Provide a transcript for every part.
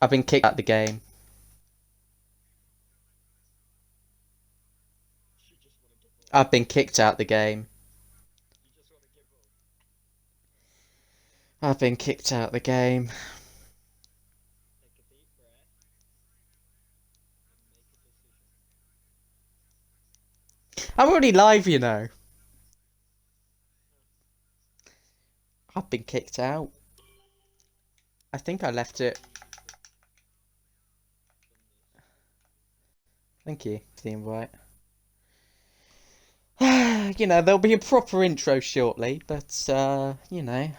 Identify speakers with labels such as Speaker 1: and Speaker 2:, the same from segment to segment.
Speaker 1: I've been kicked out of the game. I've been kicked out of the game. I've been kicked out of the game. I'm already live, you know. I've been kicked out. I think I left it. Thank you for the invite. You know, there'll be a proper intro shortly, but, you know.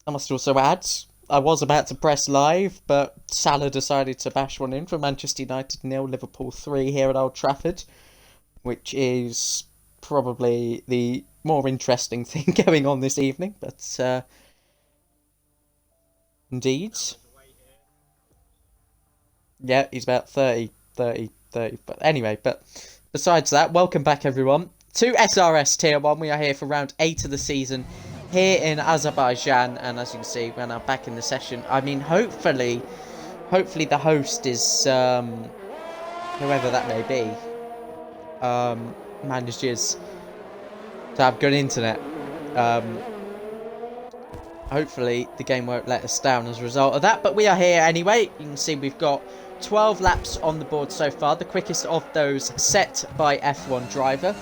Speaker 1: I must also add, I was about to press live, but Salah decided to bash one in for Manchester United 0, Liverpool 3 here at Old Trafford, which is probably the more interesting thing going on this evening, but, indeed. Yeah, he's about 30, but anyway, but besides that, welcome back everyone to SRS Tier 1. We are here for round 8 of the season here in Azerbaijan, and as you can see, we're now back in the session. I mean, hopefully the host is, whoever that may be, manages to have good internet. Hopefully the game won't let us down as a result of that, but we are here anyway. You can see we've got 12 laps on the board so far, the quickest of those set by F1 driver.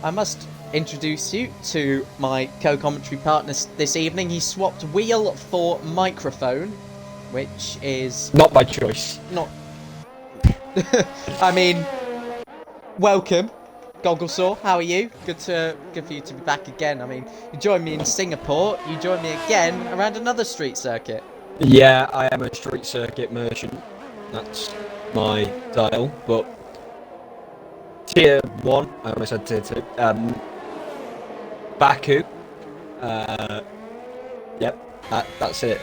Speaker 1: I must introduce you to my co-commentary partner this evening. He swapped wheel for microphone, which is...
Speaker 2: not by choice.
Speaker 1: Not... I mean, welcome. Gogglesaw, how are you? Good for you to be back again. I mean, you joined me in Singapore, you joined me again around another street circuit.
Speaker 2: Yeah, I am a street circuit merchant. That's my title, but tier 1, I almost said tier 2. Baku. Yep, that's it.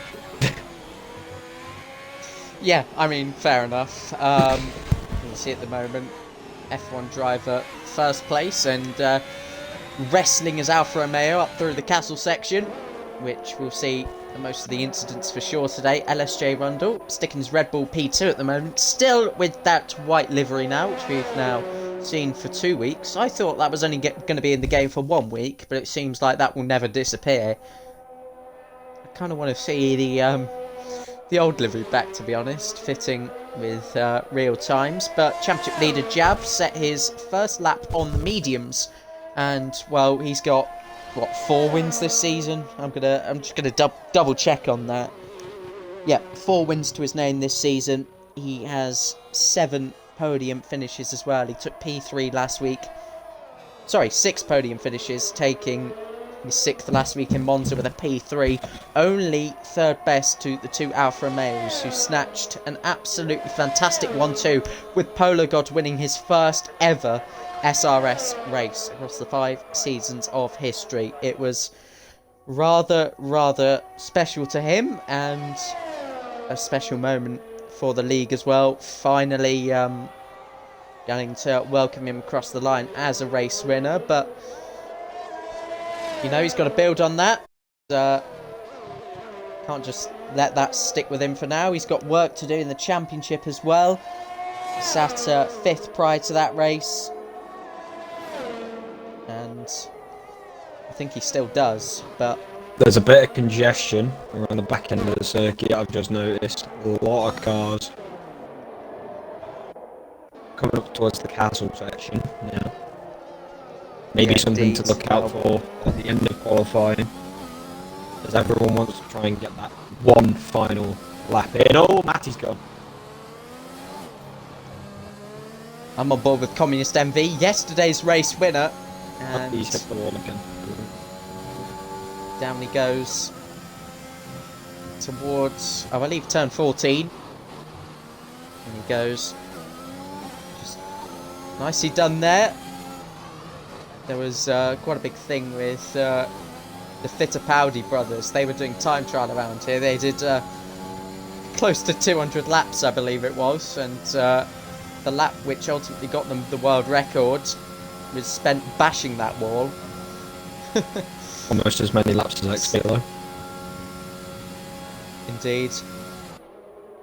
Speaker 1: Yeah, I mean, fair enough. You can see at the moment, F1 driver first place, and wrestling as Alfa Romeo up through the castle section, which we'll see most of the incidents for sure today. LSJ Rundle sticking his Red Bull P2 at the moment, still with that white livery now, which we've now seen for 2 weeks. I thought that was only going to be in the game for 1 week, but it seems like that will never disappear. I kind of want to see the old livery back, to be honest, fitting with real times. But championship leader Jab set his first lap on the mediums, and well, he's got what, 4 wins this season. I'm just gonna double check on that. Yeah, 4 wins to his name this season. He has 7 podium finishes as well. He took P3 last week. Sorry, 6 podium finishes, taking his 6th last week in Monza with a P3. Only 3rd best to the 2 Alfa Romeos, who snatched an absolutely fantastic 1-2, with Polo God winning his first ever SRS race across the 5 seasons of history. It was rather special to him, and a special moment for the league as well. Finally going to welcome him across the line as a race winner, but you know, he's got to build on that. Can't just let that stick with him for now. He's got work to do in the championship as well. Sat 5th prior to that race, and I think he still does, but
Speaker 2: There's a bit of congestion around the back end of the circuit, I've just noticed. A lot of cars coming up towards the castle section now. Maybe
Speaker 1: yeah,
Speaker 2: something
Speaker 1: indeed.
Speaker 2: to look out for at the end of qualifying, as everyone wants to try and get that one final lap in. Oh, Matty's gone.
Speaker 1: I'm on board with Communist MV, yesterday's race winner, and
Speaker 2: He's hit the wall again.
Speaker 1: down he goes towards, I believe, turn 14. And he goes. Just nicely done there. There was quite a big thing with the Fittipaldi brothers. They were doing time trial around here. They did close to 200 laps, I believe it was, and the lap which ultimately got them the world record was spent bashing that wall.
Speaker 2: Almost as many laps as XP though.
Speaker 1: Indeed.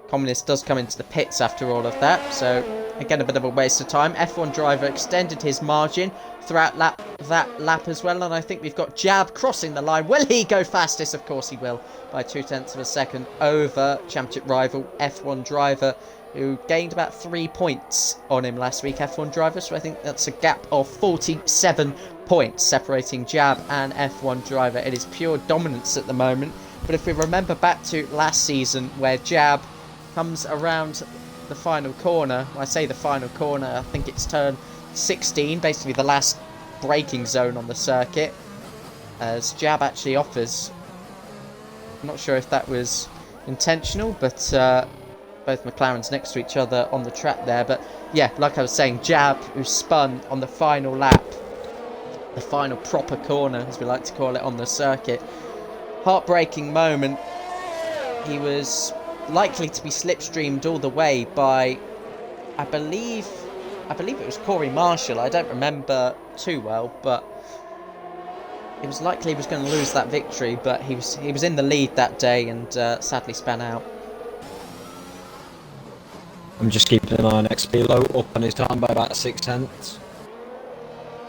Speaker 1: Communist does come into the pits after all of that, so again a bit of a waste of time. F1 driver extended his margin throughout that lap as well, and I think we've got Jab crossing the line. Will he go fastest? Of course he will, by 0.2 of a second over championship rival F1 driver, who gained about 3 points on him last week, F1 driver, so I think that's a gap of 47 points separating Jab and F1 driver. It is pure dominance at the moment, but if we remember back to last season where Jab comes around the final corner, when I say the final corner, I think it's turn 16, basically the last braking zone on the circuit, as Jab actually offers, I'm not sure if that was intentional, but both McLarens next to each other on the track there, but yeah, like I was saying, Jab, who spun on the final lap, the final proper corner, as we like to call it on the circuit. Heartbreaking moment. He was likely to be slipstreamed all the way by, I believe it was Corey Marshall. I don't remember too well, but it was likely he was going to lose that victory, but he was in the lead that day and sadly span out.
Speaker 2: I'm just keeping an eye on XP up on his time by about 6 tenths.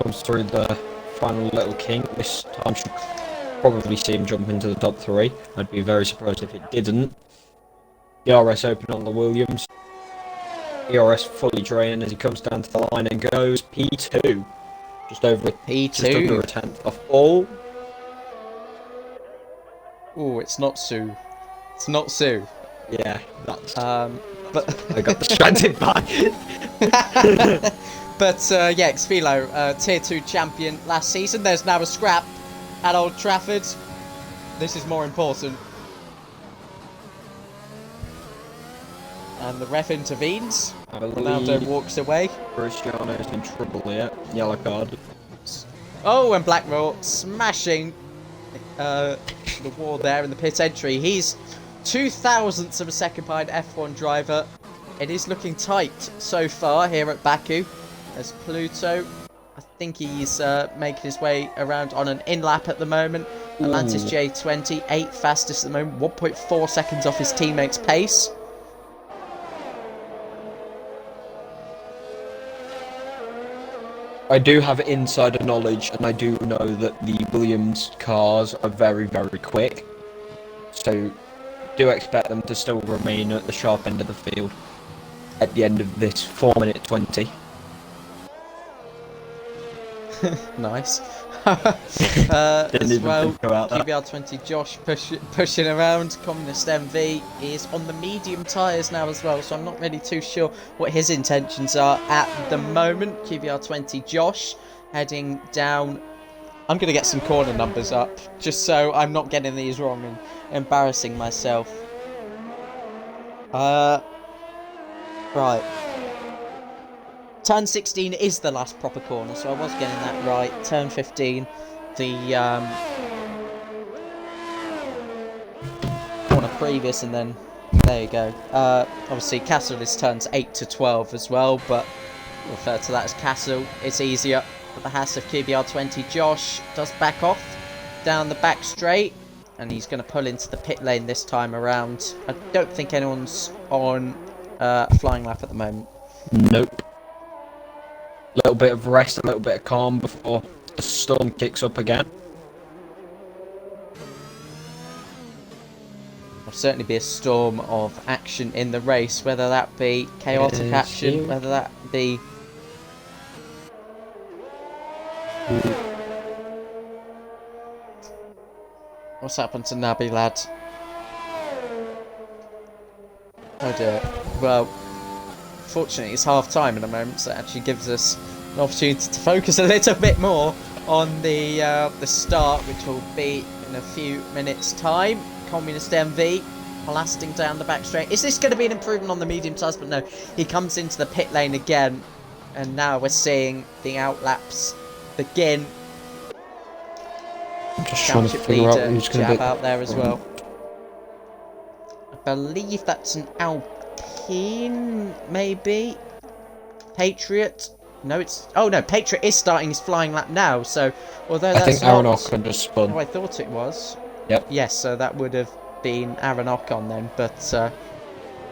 Speaker 2: Comes through the final little kink. This time should probably see him jump into the top 3. I'd be very surprised if it didn't. ERS open on the Williams. ERS fully draining as he comes down to the line and goes P2. Just under a tenth off all.
Speaker 1: Oh, it's not Sue. It's not Sue.
Speaker 2: Yeah, that's...
Speaker 1: but
Speaker 2: I got distracted by...
Speaker 1: But, yeah, Xfilo, Tier 2 champion last season. There's now a scrap at Old Trafford. This is more important. And the ref intervenes. Ronaldo walks away.
Speaker 2: Cristiano's in trouble here. Yellow card.
Speaker 1: Oh, and Blackmore smashing the wall there in the pit entry. He's 0.02 of a second behind F1 driver. It is looking tight so far here at Baku. There's Pluto. I think he's making his way around on an in-lap at the moment. Atlantis J20, 8th fastest at the moment. 1.4 seconds off his teammate's pace.
Speaker 2: I do have insider knowledge, and I do know that the Williams cars are very, very quick. So, do expect them to still remain at the sharp end of the field at the end of this 4-minute 20.
Speaker 1: Nice. As well, QBR20 Josh pushing around. Communist MV is on the medium tyres now as well, so I'm not really too sure what his intentions are at the moment. QBR20 Josh heading down. I'm going to get some corner numbers up, just so I'm not getting these wrong and embarrassing myself. Right. Turn 16 is the last proper corner, so I was getting that right. Turn 15, the corner previous, and then there you go. Obviously, Castle is turns 8 to 12 as well, but we'll refer to that as Castle. It's easier. But the Haas of QBR20 Josh does back off down the back straight, and he's going to pull into the pit lane this time around. I don't think anyone's on a flying lap at the moment.
Speaker 2: Nope. A little bit of rest, a little bit of calm before the storm kicks up again.
Speaker 1: There'll certainly be a storm of action in the race, whether that be chaotic action, whether that be... What's happened to Nabi, lad? Oh dear. Well, fortunately it's half time at the moment, so it actually gives us an opportunity to focus a little bit more on the start, which will be in a few minutes time. Communist MV blasting down the back straight. Is this going to be an improvement on the medium tyres? But no, he comes into the pit lane again, and now we're seeing the outlaps begin.
Speaker 2: I'm just trying to figure out who's going to be
Speaker 1: out there as well. I believe that's an Alpine, maybe. Patriot. No, it's... Oh, no, Patriot is starting his flying lap now, so... Although that's
Speaker 2: I think Aronok had just spun.
Speaker 1: Oh, I thought it was.
Speaker 2: Yep.
Speaker 1: Yes, so that would have been Aaron Ocon then, but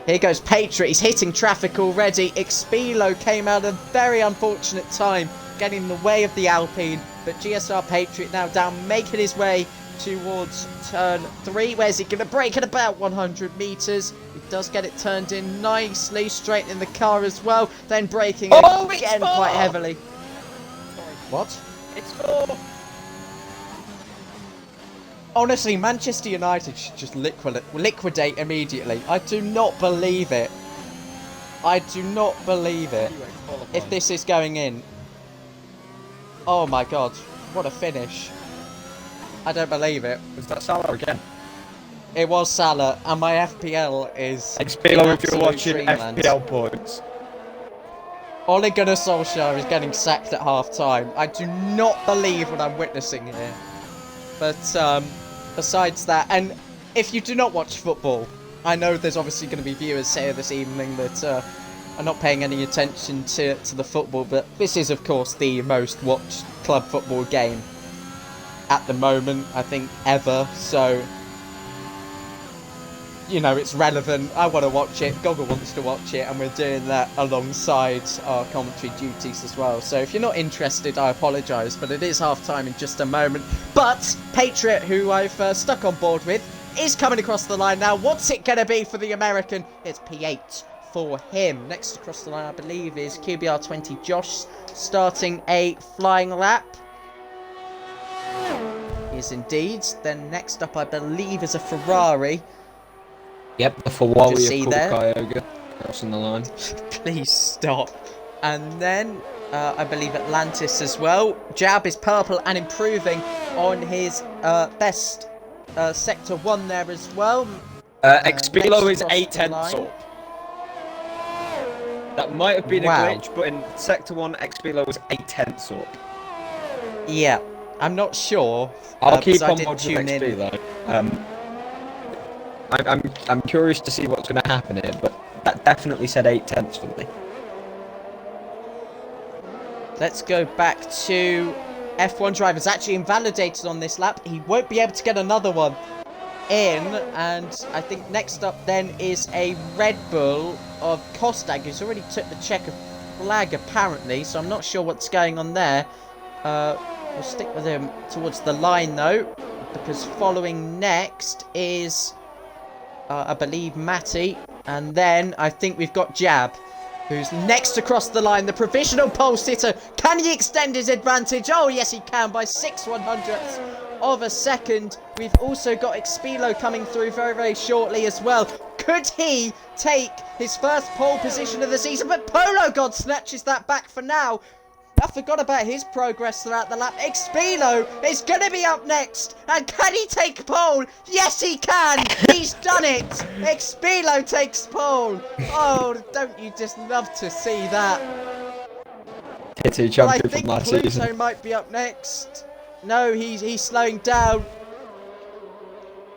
Speaker 1: here goes Patriot. He's hitting traffic already. Expilo came out at a very unfortunate time, getting in the way of the Alpine, but GSR Patriot now down, making his way towards turn 3. Where's he going to brake at about 100 metres? He does get it turned in nicely, straightening the car as well, then braking again quite heavily. What?
Speaker 2: It's 4.
Speaker 1: Honestly, Manchester United should just liquidate immediately. I do not believe it. I do not believe it. If this is going in. Oh my god, what a finish. I don't believe it.
Speaker 2: Was that Salah again?
Speaker 1: It was Salah, and my FPL is...
Speaker 2: Expilo, if you're watching, FPL points.
Speaker 1: Ole Gunnar Solskjaer is getting sacked at half-time. I do not believe what I'm witnessing here. But, besides that, and if you do not watch football, I know there's obviously going to be viewers here this evening that are not paying any attention to the football, but this is, of course, the most watched club football game at the moment, I think, ever, so... You know, it's relevant. I want to watch it. Goggle wants to watch it, and we're doing that alongside our commentary duties as well. So if you're not interested, I apologise, but it is half-time in just a moment. But Patriot, who I've stuck on board with, is coming across the line now. What's it going to be for the American? It's P8 for him. Next across the line, I believe, is QBR20 Josh, starting a flying lap. Yes, indeed. Then next up, I believe, is a Ferrari.
Speaker 2: Yep, the Ferrari
Speaker 1: see
Speaker 2: of
Speaker 1: there.
Speaker 2: Cuyahoga crossing the line.
Speaker 1: Please stop. And then I believe Atlantis as well. Jab is purple and improving on his best sector 1 there as well.
Speaker 2: Expilo is 8/10 up. That might have been a glitch, but in sector 1, Expilo was 8/10 up.
Speaker 1: Yeah, I'm not sure.
Speaker 2: I'll keep on watching Expilo. I'm curious to see what's going to happen here, but that definitely said 8/10 for me.
Speaker 1: Let's go back to F1 drivers. Actually invalidated on this lap. He won't be able to get another one in. And I think next up then is a Red Bull of Kostag, who's already took the checker flag apparently. So I'm not sure what's going on there. We'll stick with him towards the line though, because following next is... I believe Matty, and then I think we've got Jab, who's next across the line, the provisional pole sitter. Can he extend his advantage? Oh yes he can, by 6/100ths of a second. We've also got Expilo coming through very, very shortly as well. Could he take his first pole position of the season? But Polo God snatches that back for now. I forgot about his progress throughout the lap. Expilo is going to be up next. And can he take pole? Yes, he can. He's done it. Expilo takes pole. Oh, don't you just love to see that?
Speaker 2: T2 champion
Speaker 1: from
Speaker 2: last
Speaker 1: Pluto
Speaker 2: season.
Speaker 1: might be up next. No, he's slowing down.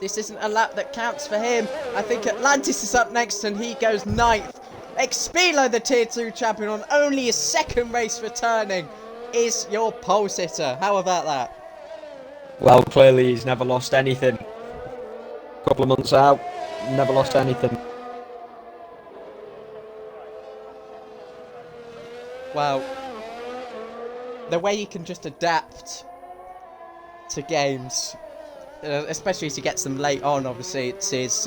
Speaker 1: This isn't a lap that counts for him. I think Atlantis is up next and he goes 9th. Expilo, the Tier 2 champion, on only his second race returning, is your pole sitter. How about that?
Speaker 2: Well, clearly he's never lost anything. Couple of months out, never lost anything.
Speaker 1: Well, the way he can just adapt to games, especially as he gets them late on, obviously, it's his...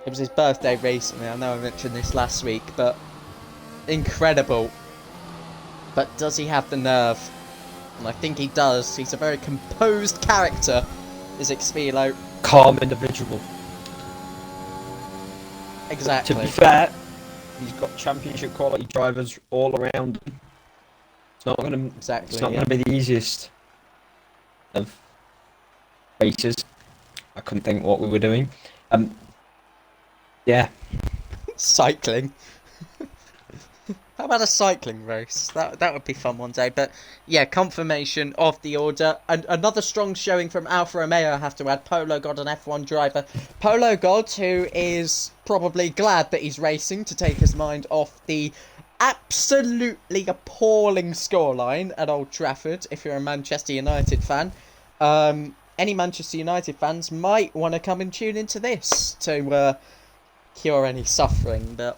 Speaker 1: It was his birthday recently. I know I mentioned this last week, but incredible. But does he have the nerve? And I think he does. He's a very composed character, is Expilo.
Speaker 2: Calm individual.
Speaker 1: Exactly.
Speaker 2: To be fair, he's got championship quality drivers all around him. It's not going to.
Speaker 1: Exactly.
Speaker 2: It's not going to be the easiest of races. I couldn't think what we were doing. Yeah.
Speaker 1: Cycling. How about a cycling race? That would be fun one day. But yeah, confirmation of the order. And another strong showing from Alfa Romeo, I have to add. Polo God, an F1 driver. Polo God, who is probably glad that he's racing to take his mind off the absolutely appalling scoreline at Old Trafford, if you're a Manchester United fan. any Manchester United fans might want to come and tune into this to cure any suffering, but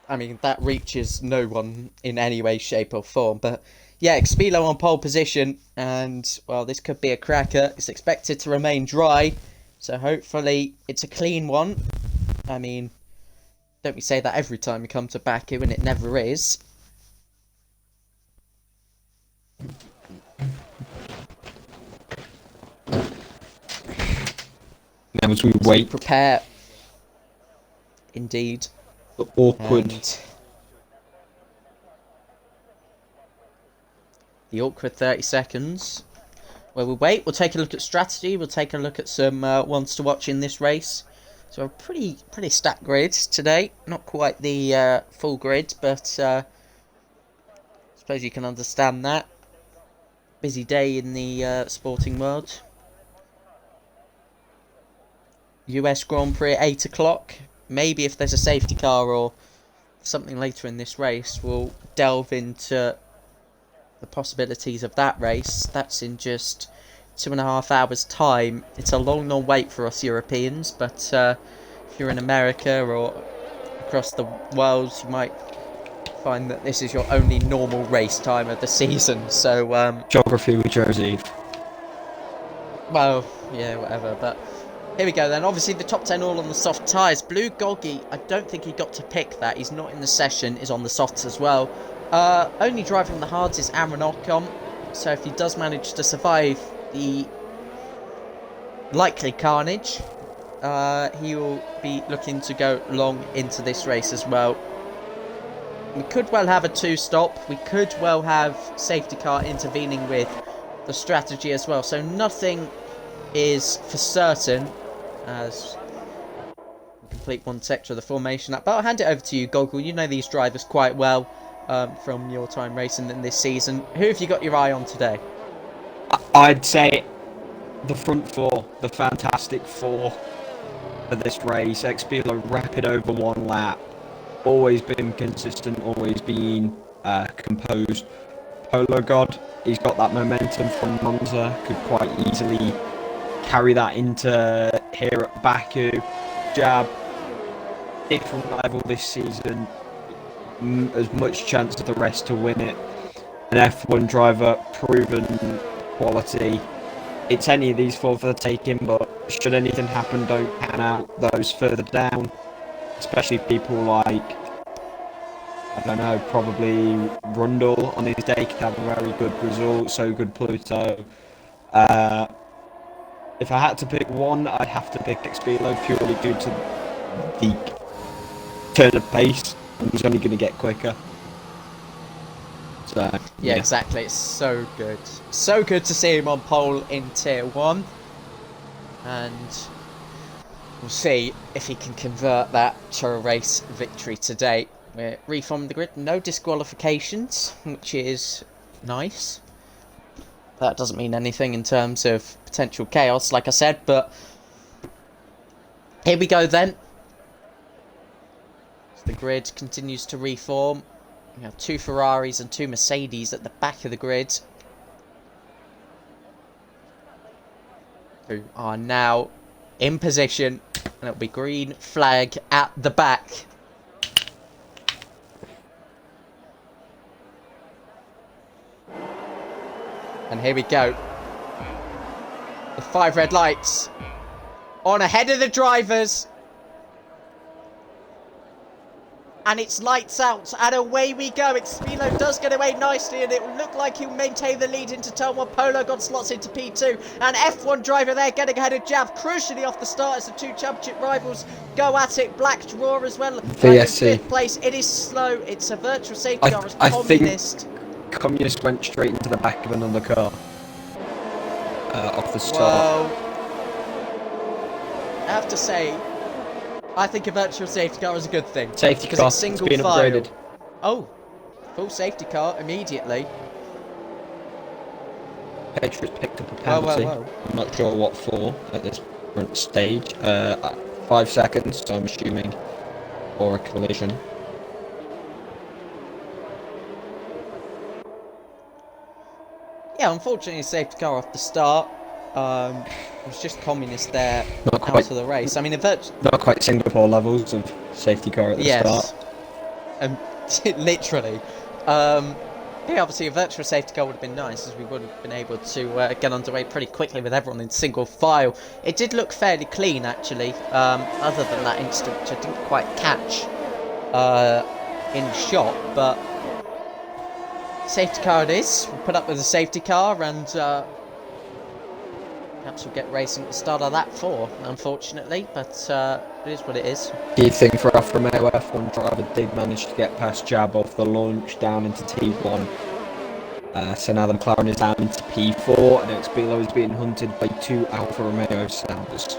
Speaker 1: I mean, that reaches no one in any way, shape or form. But yeah, Expilo on pole position, and well, this could be a cracker. It's expected to remain dry, so hopefully it's a clean one. I mean, don't we say that every time we come to Baku, and it never is.
Speaker 2: Now as we wait,
Speaker 1: Prepare. Indeed.
Speaker 2: the awkward.
Speaker 1: And the awkward 30 seconds. Where we wait, we'll take a look at strategy. We'll take a look at some ones to watch in this race. So a pretty stacked grid today. Not quite the full grid, but I suppose you can understand that. Busy day in the sporting world. US Grand Prix at 8 o'clock. Maybe if there's a safety car or something later in this race, we'll delve into the possibilities of that race. That's in just 2.5 hours time. It's a long wait for us Europeans, but if you're in America or across the world, you might find that this is your only normal race time of the season. So
Speaker 2: Geography with Jersey.
Speaker 1: well, yeah, whatever, but here we go then. Obviously the top 10 all on the soft tyres. Blue Goggy, I don't think he got to pick that. He's not in the session, is on the softs as well. Only driving on the hards is Aaron Ocon, so if he does manage to survive the likely carnage, he will be looking to go long into this race as well. We could well have a 2-stop. We could well have safety car intervening with the strategy as well. So nothing is for certain as we complete one sector of the formation. But I'll hand it over to you, Goggle. You know these drivers quite well from your time racing them this season. Who have you got your eye on today?
Speaker 2: I'd say the front four, the fantastic four for this race. Expilo rapid over one lap. Always been consistent, always been composed. Polo God, he's got that momentum from Monza, could quite easily carry that into here at Baku. Jab, different level this season, as much chance of the rest to win it. An F1 driver, proven quality. It's any of these four for the taking, but should anything happen, don't pan out those further down. Especially people like, I don't know, probably Rundle on his day could have a very good result, so good Pluto. If I had to pick one, I'd have to pick Expilo purely due to the turn of pace, and he's only going to get quicker. So,
Speaker 1: yeah, exactly. It's so good. So good to see him on pole in Tier 1. And we'll see if he can convert that to a race victory today. We're reforming the grid. No disqualifications, which is nice. That doesn't mean anything in terms of potential chaos, like I said, but here we go then. The grid continues to reform. We have 2 Ferraris and 2 Mercedes at the back of the grid, who are now in position, and it'll be green flag at the back. And here we go. The 5 red lights on ahead of the drivers. And it's lights out, and away we go. Expilo does get away nicely, and it will look like he'll maintain the lead into turn 1. Polo God slots into P2, and F1 driver there getting ahead of Jab, crucially off the start as the 2 championship rivals go at it. Black Draw as well.
Speaker 2: VSC.
Speaker 1: 5th place. It is slow. It's a virtual safety car as Communist.
Speaker 2: Communist went straight into the back of another car off the start.
Speaker 1: Well, I have to say, I think a virtual safety car is a good thing.
Speaker 2: Safety
Speaker 1: because
Speaker 2: car,
Speaker 1: it's single
Speaker 2: been
Speaker 1: file.
Speaker 2: upgraded.
Speaker 1: Oh, full safety car immediately.
Speaker 2: Patriots picked up a penalty.
Speaker 1: Well.
Speaker 2: I'm not sure what for at this current stage. 5 seconds, so I'm assuming for a collision.
Speaker 1: Yeah, unfortunately, safety car off the start. It was just communist there
Speaker 2: Not
Speaker 1: out
Speaker 2: quite,
Speaker 1: of the race. I mean,
Speaker 2: not quite Singapore levels of safety car at the
Speaker 1: yes,
Speaker 2: start.
Speaker 1: literally. Yeah, obviously a virtual safety car would have been nice, as we would have been able to get underway pretty quickly with everyone in single file. It did look fairly clean, actually, other than that incident, which I didn't quite catch in shot, but safety car it is. We'll put up with a safety car, and perhaps we'll get racing at the start of that 4, unfortunately, but it is what it is.
Speaker 2: Do you think for Alfa Romeo F1 driver did manage to get past Jab off the launch down into T1? So now the McLaren is down into P4 and Expilo is being hunted by 2 Alfa Romeo Saubers.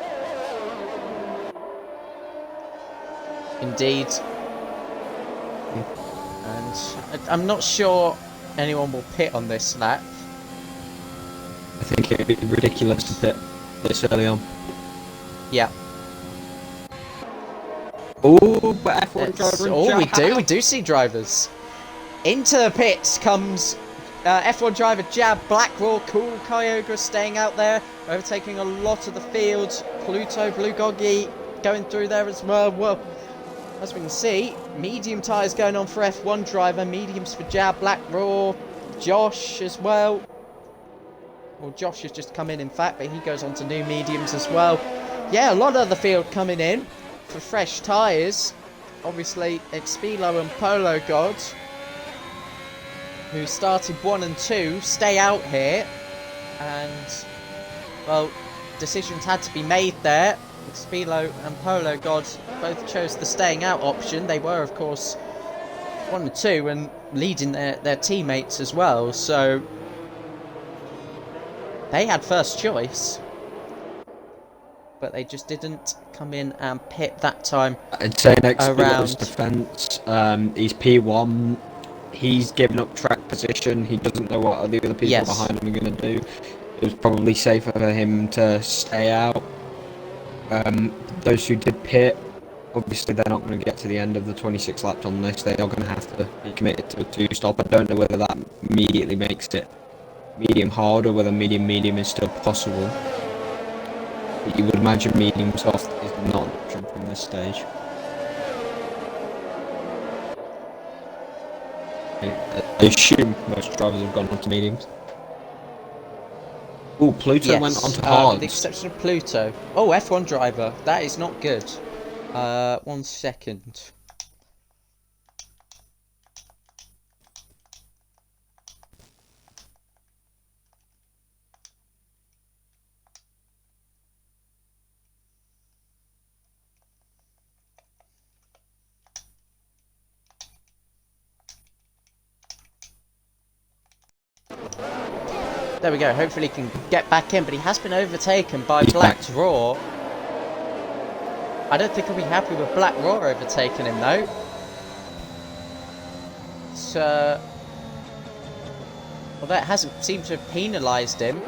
Speaker 1: Indeed. And I'm not sure anyone will pit on this lap.
Speaker 2: I think it would be ridiculous to pit this early on.
Speaker 1: Yeah.
Speaker 2: Oh, but F1 driver
Speaker 1: we do see drivers. Into the pits comes F1 driver Jab, Blackwall, Cool, Kyogre staying out there, overtaking a lot of the field. Pluto, Blue Goggy going through there as well. Well, as we can see, medium tyres going on for F1 driver, mediums for Jab, Black Raw, Josh as well. Well, Josh has just come in fact, but he goes on to new mediums as well. Yeah, a lot of the field coming in for fresh tyres. Obviously, Expilo and Polo God, who started 1 and 2, stay out here. And, well, decisions had to be made there. Expilo and Polo God both chose the staying out option. They were, of course, 1 and 2 and leading their teammates as well. So they had first choice, but they just didn't come in and pit that time.
Speaker 2: I'd say next Expilo's defence, he's P1, he's given up track position, he doesn't know what the other people behind him are going to do. It was probably safer for him to stay out. Those who did pit, obviously they're not going to get to the end of the 26 laps on this, they are going to have to be committed to a 2-stop. I don't know whether that immediately makes it medium hard or whether medium is still possible. But you would imagine medium soft is not an option from this stage. I assume most drivers have gone on to mediums. Oh, Pluto went on to hards.
Speaker 1: With the exception of Pluto. Oh, F1 driver. That is not good. 1 second. There we go, hopefully he can get back in, but he has been overtaken by Black Raw. I don't think I'll be happy with Black Raw overtaking him though. So, well, that hasn't seemed to have penalised him.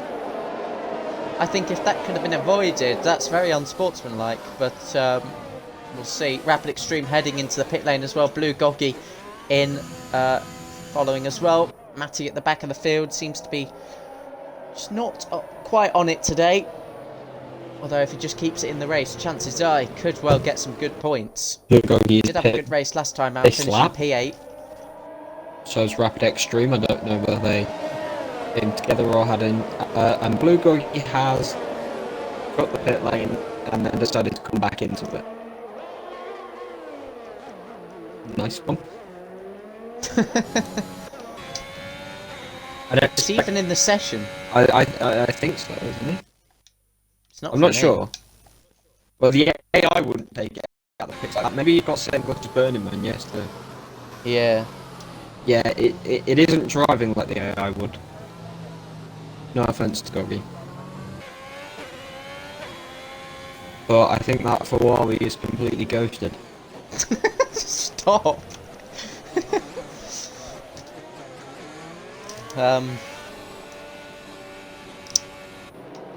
Speaker 1: I think if that could have been avoided, that's very unsportsmanlike, but we'll see. Rapid Extreme heading into the pit lane as well. Blue Goggy in following as well. Matty at the back of the field seems to be just not quite on it today. Although if he just keeps it in the race, chances are he could well get some good points. He did have a good race last time out, finishing P8.
Speaker 2: So it's Rapid Extreme. I don't know whether they came together or had in. And Blue Goggy has got the pit lane and then decided to come back into it. Nice one.
Speaker 1: It's even in the session.
Speaker 2: I think so, isn't it?
Speaker 1: It's not.
Speaker 2: I'm not sure. Well, the AI wouldn't take it out of the pits like that. Maybe you've got same good as Burning Man yesterday.
Speaker 1: Yeah.
Speaker 2: Yeah, it isn't driving like the AI would. No offense to Goggy. But I think that for Wally is completely ghosted.
Speaker 1: Stop.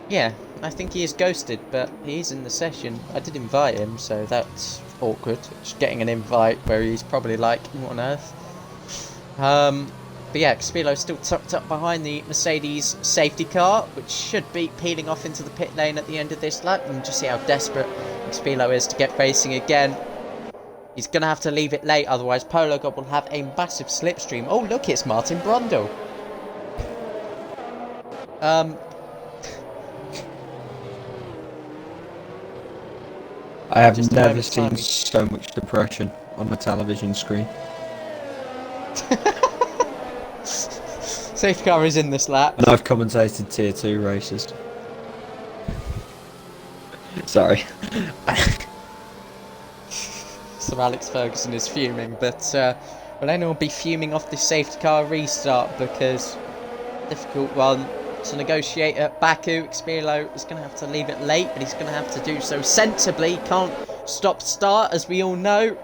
Speaker 1: Yeah, I think he is ghosted, but he's in the session. I did invite him, so that's awkward. Just getting an invite where he's probably like, what on earth? But yeah, Xpilo still tucked up behind the Mercedes safety car, which should be peeling off into the pit lane at the end of this lap. And just see how desperate Xpilo is to get racing again. He's going to have to leave it late, otherwise Polo God will have a massive slipstream. Oh, look, it's Martin Brundle.
Speaker 2: I have never seen so much depression on the television screen.
Speaker 1: Safety car is in this lap.
Speaker 2: And I've commentated Tier 2 races. Sorry.
Speaker 1: Sir Alex Ferguson is fuming, but will anyone be fuming off this safety car restart? Because difficult one to negotiate at Baku. Xpilo is going to have to leave it late, but he's going to have to do so sensibly. He can't stop start, as we all know.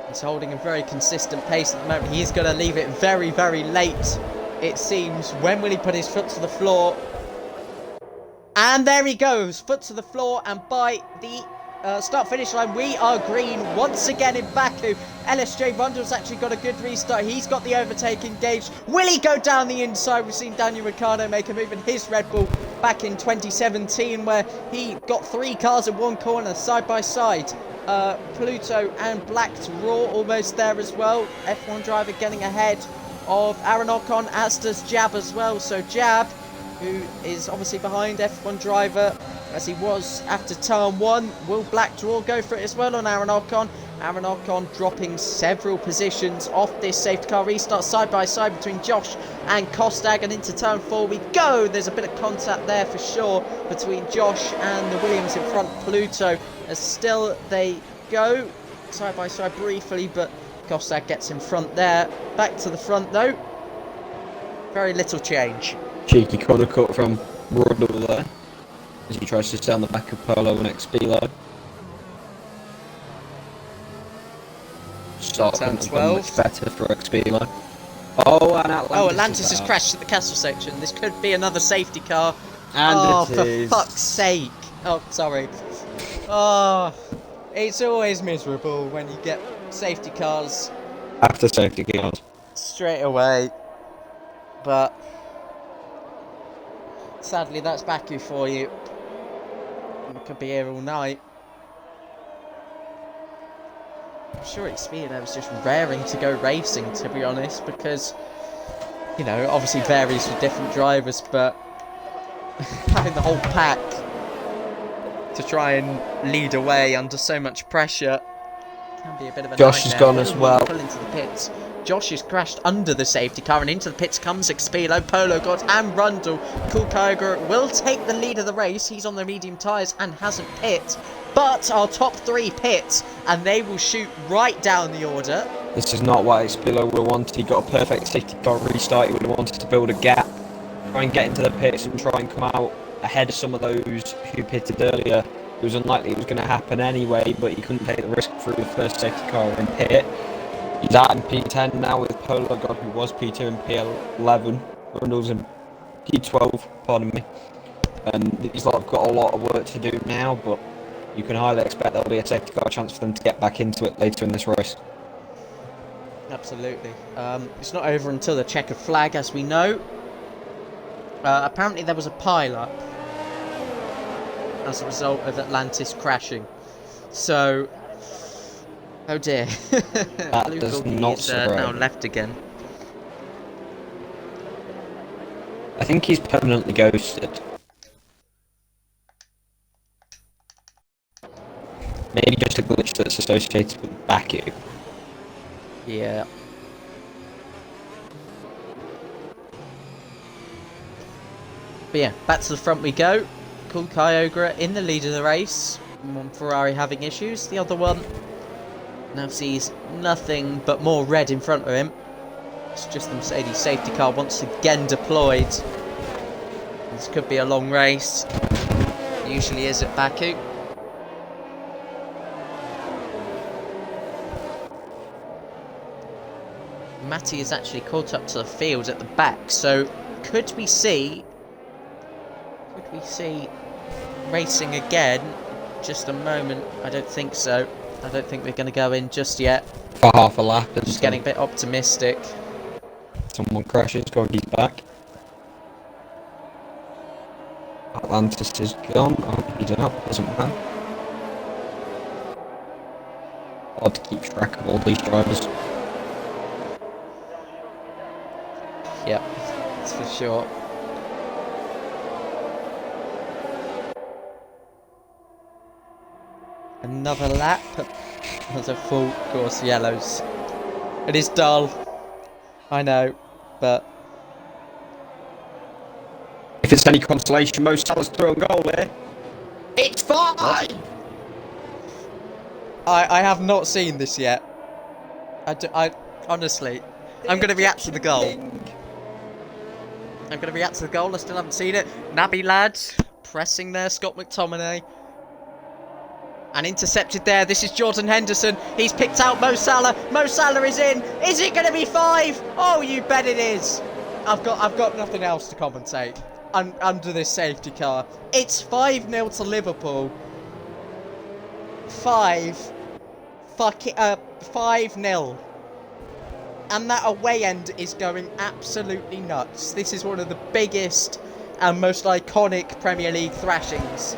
Speaker 1: He's holding a very consistent pace at the moment. He's going to leave it very, very late, it seems. When will he put his foot to the floor? And there he goes, foot to the floor, and by the start-finish line, we are green once again in Baku. LSJ Rundle's actually got a good restart. He's got the overtake engaged. Will he go down the inside? We've seen Daniel Ricciardo make a move in his Red Bull back in 2017, where he got 3 cars in one corner, side by side. Pluto and Blacked Raw almost there as well. F1 driver getting ahead of Aaron Ocon, as does Jab as well. So Jab, who is obviously behind F1 driver as he was after turn 1. Will Black Draw go for it as well on Aaron Ocon? Aaron Ocon dropping several positions off this safety car restart, side by side between Josh and Kostag, and into turn 4 we go. There's a bit of contact there for sure between Josh and the Williams in front, Pluto, as still they go side by side briefly, but Kostag gets in front there. Back to the front though, very little change.
Speaker 2: Cheeky corner cut from Rundle there, as he tries to stay on the back of Polo and Xpilo. Start
Speaker 1: Turn
Speaker 2: much
Speaker 1: 12.
Speaker 2: better for Xpilo. Oh, and
Speaker 1: Atlantis has crashed at the castle section. This could be another safety car.
Speaker 2: And
Speaker 1: for fuck's sake. Oh, sorry. Oh, it's always miserable when you get safety cars
Speaker 2: after safety cars
Speaker 1: straight away. But sadly, that's Baku for you. We could be here all night. I'm sure Xpilo was just raring to go racing, to be honest, because, you know, it obviously varies for different drivers, but having the whole pack to try and lead away under so much pressure can be a bit of a
Speaker 2: Josh
Speaker 1: nightmare.
Speaker 2: has gone as well.
Speaker 1: Pull into the pits. Josh has crashed under the safety car, and into the pits comes Xpilo, Polo God and Rundle. Cool Kyogre will take the lead of the race. He's on the medium tyres and hasn't pit. But our top 3 pit, and they will shoot right down the order.
Speaker 2: This is not what Xpilo would have wanted. He got a perfect safety car restart. He would have wanted to build a gap, try and get into the pits and try and come out ahead of some of those who pitted earlier. It was unlikely it was going to happen anyway, but he couldn't take the risk through the first safety car in pit. He's out in P10 now with Polo God, who was P2 and P11. Rundle's in P12, pardon me. And these lot have got a lot of work to do now, but you can highly expect there'll be a safety car chance for them to get back into it later in this race.
Speaker 1: Absolutely. It's not over until the checkered flag, as we know. Apparently there was a pile-up as a result of Atlantis crashing. So, oh dear.
Speaker 2: That
Speaker 1: Blue
Speaker 2: does
Speaker 1: Corgi
Speaker 2: not
Speaker 1: is
Speaker 2: surprise
Speaker 1: now
Speaker 2: me.
Speaker 1: left again.
Speaker 2: I think he's permanently ghosted. Maybe just a glitch that's associated with Baku.
Speaker 1: Yeah. But yeah, back to the front we go. Cool Kyogre in the lead of the race. One Ferrari having issues. The other one now sees nothing but more red in front of him. It's just the Mercedes safety car once again deployed. This could be a long race. It usually is at Baku. Matty is actually caught up to the field at the back, so could we see racing again? Just a moment. I don't think so. I don't think we're going to go in just yet.
Speaker 2: For half a lap.
Speaker 1: Just getting a bit optimistic.
Speaker 2: someone crashes. Goggy's back. Atlantis is gone. Oh, he's out. Doesn't matter. Hard to keep track of all these drivers.
Speaker 1: Yep, that's for sure. Another lap. There's a full course yellows. It is dull. I know, but
Speaker 2: If it's any consolation, Mo Salah's through on goal here. It's fine!
Speaker 1: I have not seen this yet. I honestly, I'm going to react to the goal. I'm going to react to the goal. I still haven't seen it. Nabby lads pressing there. Scott McTominay. And intercepted there. This is Jordan Henderson. He's picked out Mo Salah. Mo Salah is in. Is it going to be 5? Oh, you bet it is. I've got nothing else to commentate under this safety car. It's 5-0 to Liverpool. 5-0. And that away end is going absolutely nuts. This is one of the biggest and most iconic Premier League thrashings.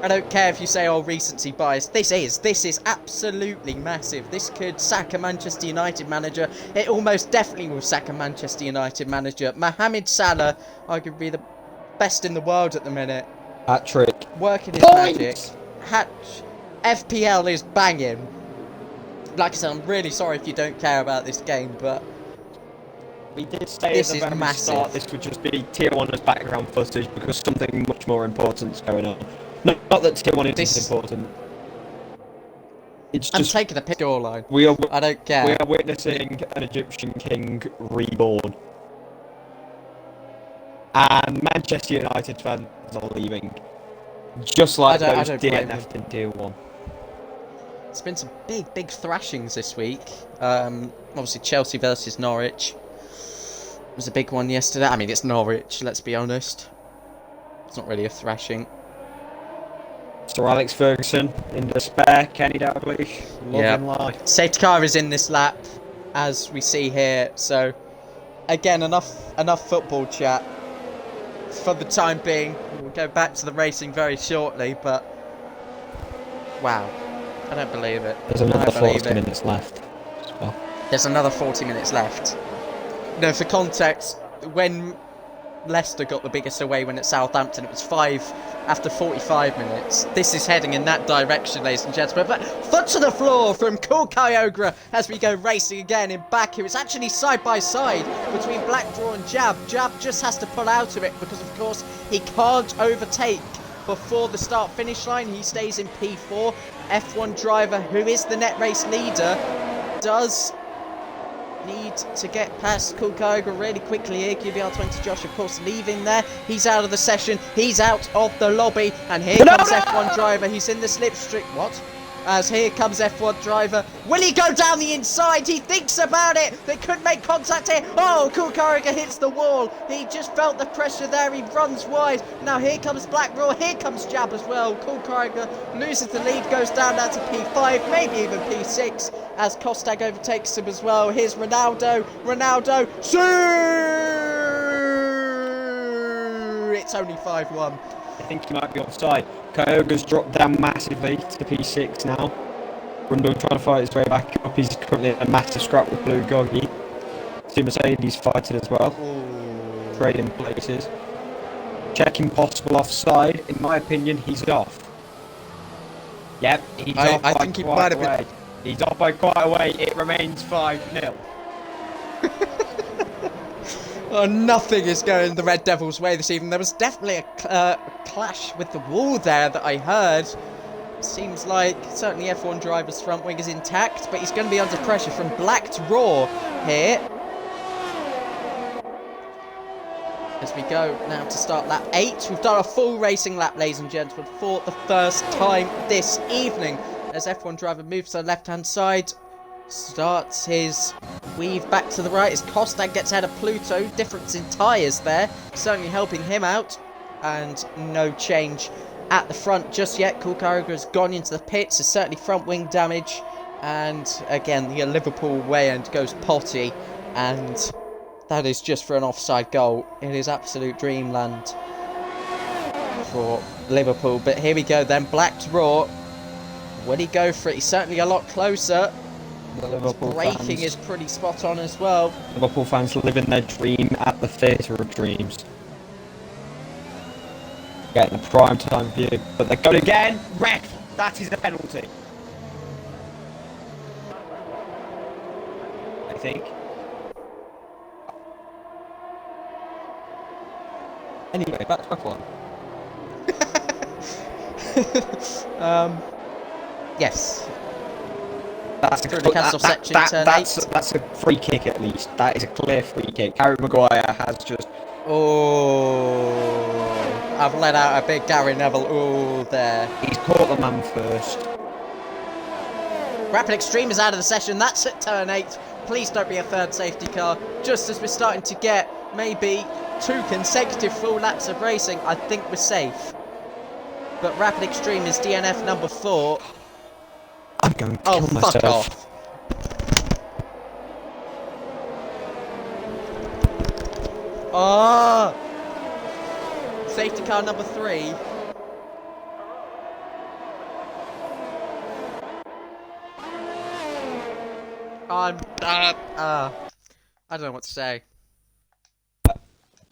Speaker 1: I don't care if you say, oh, recency bias. This is absolutely massive. This could sack a Manchester United manager. It almost definitely will sack a Manchester United manager. Mohamed Salah, arguably the best in the world at the minute.
Speaker 2: Hat-trick.
Speaker 1: Working his magic. FPL is banging. Like I said, I'm really sorry if you don't care about this game, but
Speaker 2: we did say
Speaker 1: this
Speaker 2: at
Speaker 1: is
Speaker 2: the very
Speaker 1: massive.
Speaker 2: start this would just be Tier 1 as background footage because something much more important is going on. No, not that Tier 1 isn't important. It's
Speaker 1: I'm
Speaker 2: just
Speaker 1: taking a pick scoreline. I don't care.
Speaker 2: We are witnessing an Egyptian king reborn. And Manchester United fans are leaving. Just like those DNF'd in Tier 1.
Speaker 1: It's been some big thrashings this week. Obviously Chelsea versus Norwich. It was a big one yesterday. I mean, it's Norwich, let's be honest. It's not really a thrashing.
Speaker 2: Sir Alex Ferguson in despair. Kenny Dalglish. Loving life.
Speaker 1: Safety car is in this lap, as we see here. So, again, enough football chat for the time being. We'll go back to the racing very shortly, but wow, I don't believe it.
Speaker 2: There's another 40 minutes left as well.
Speaker 1: There's another 40 minutes left. No, for context, when Leicester got the biggest away win at Southampton, it was 5 after 45 minutes. This is heading in that direction, ladies and gentlemen. But foot to the floor from Cool Kyogre as we go racing again in Baku. It's actually side by side between Blackdraw and Jab. Jab just has to pull out of it because, of course, he can't overtake before the start finish line. He stays in P4. F1 driver, who is the net race leader, does need to get past Cool Kyogre really quickly here. QBR20 Josh, of course, leaving there. He's out of the session. He's out of the lobby. And here comes F1 driver. He's in the slipstream. What? As here comes F1 driver. Will he go down the inside? He thinks about it. They could make contact here. Oh, Cool Kyogre hits the wall. He just felt the pressure there. He runs wide. Now here comes Blackroar. Here comes Jab as well. Cool Kyogre loses the lead. Goes down now to P5. Maybe even P6. As Kostag overtakes him as well. Here's Ronaldo. Ronaldo. It's only 5-1.
Speaker 2: I think he might be offside. Kyogre's dropped down massively to P6 now. Rundle trying to fight his way back up. He's currently in a massive scrap with Blue Goggy. See Mercedes fighting as well.
Speaker 1: Ooh.
Speaker 2: Trading places. Checking possible offside. In my opinion, he's off. Yep, he's off by quite a way. He's off by quite a way. It remains 5-0.
Speaker 1: Oh, nothing is going the Red Devils' way this evening. There was definitely a clash with the wall there that I heard. Seems like certainly F1 driver's front wing is intact, but he's going to be under pressure from Black to Raw here. As we go now to start lap 8. We've done a full racing lap, ladies and gentlemen, for the first time this evening. As F1 driver moves to the left-hand side, starts his weave back to the right as Kostag gets out of Pluto. Difference in tyres there, certainly helping him out. And no change at the front just yet. Cool Kyogre has gone into the pits. There's certainly front wing damage. And again, the Liverpool way end goes potty and that is just for an offside goal. It is absolute dreamland for Liverpool. But here we go then, Black's Raw. Would he go for it? He's certainly a lot closer. His braking is pretty spot on as well.
Speaker 2: Liverpool fans living their dream at the theatre of dreams. Getting a prime time view, but they're going again. Red. That is a penalty. I think. Anyway, back to F1.
Speaker 1: Yes.
Speaker 2: That's
Speaker 1: Through the castle section, turn 8.
Speaker 2: That's a free kick at least. That is a clear free kick. Harry Maguire has just...
Speaker 1: Oh, I've let out a big Gary Neville. Oh, there.
Speaker 2: He's caught the man first.
Speaker 1: Rapid Extreme is out of the session. That's at turn 8. Please don't be a third safety car. Just as we're starting to get maybe 2 consecutive full laps of racing, I think we're safe. But Rapid Extreme is DNF number 4.
Speaker 2: I'm going to kill myself.
Speaker 1: Fuck off. Oh! Safety car number 3. I don't know what to say.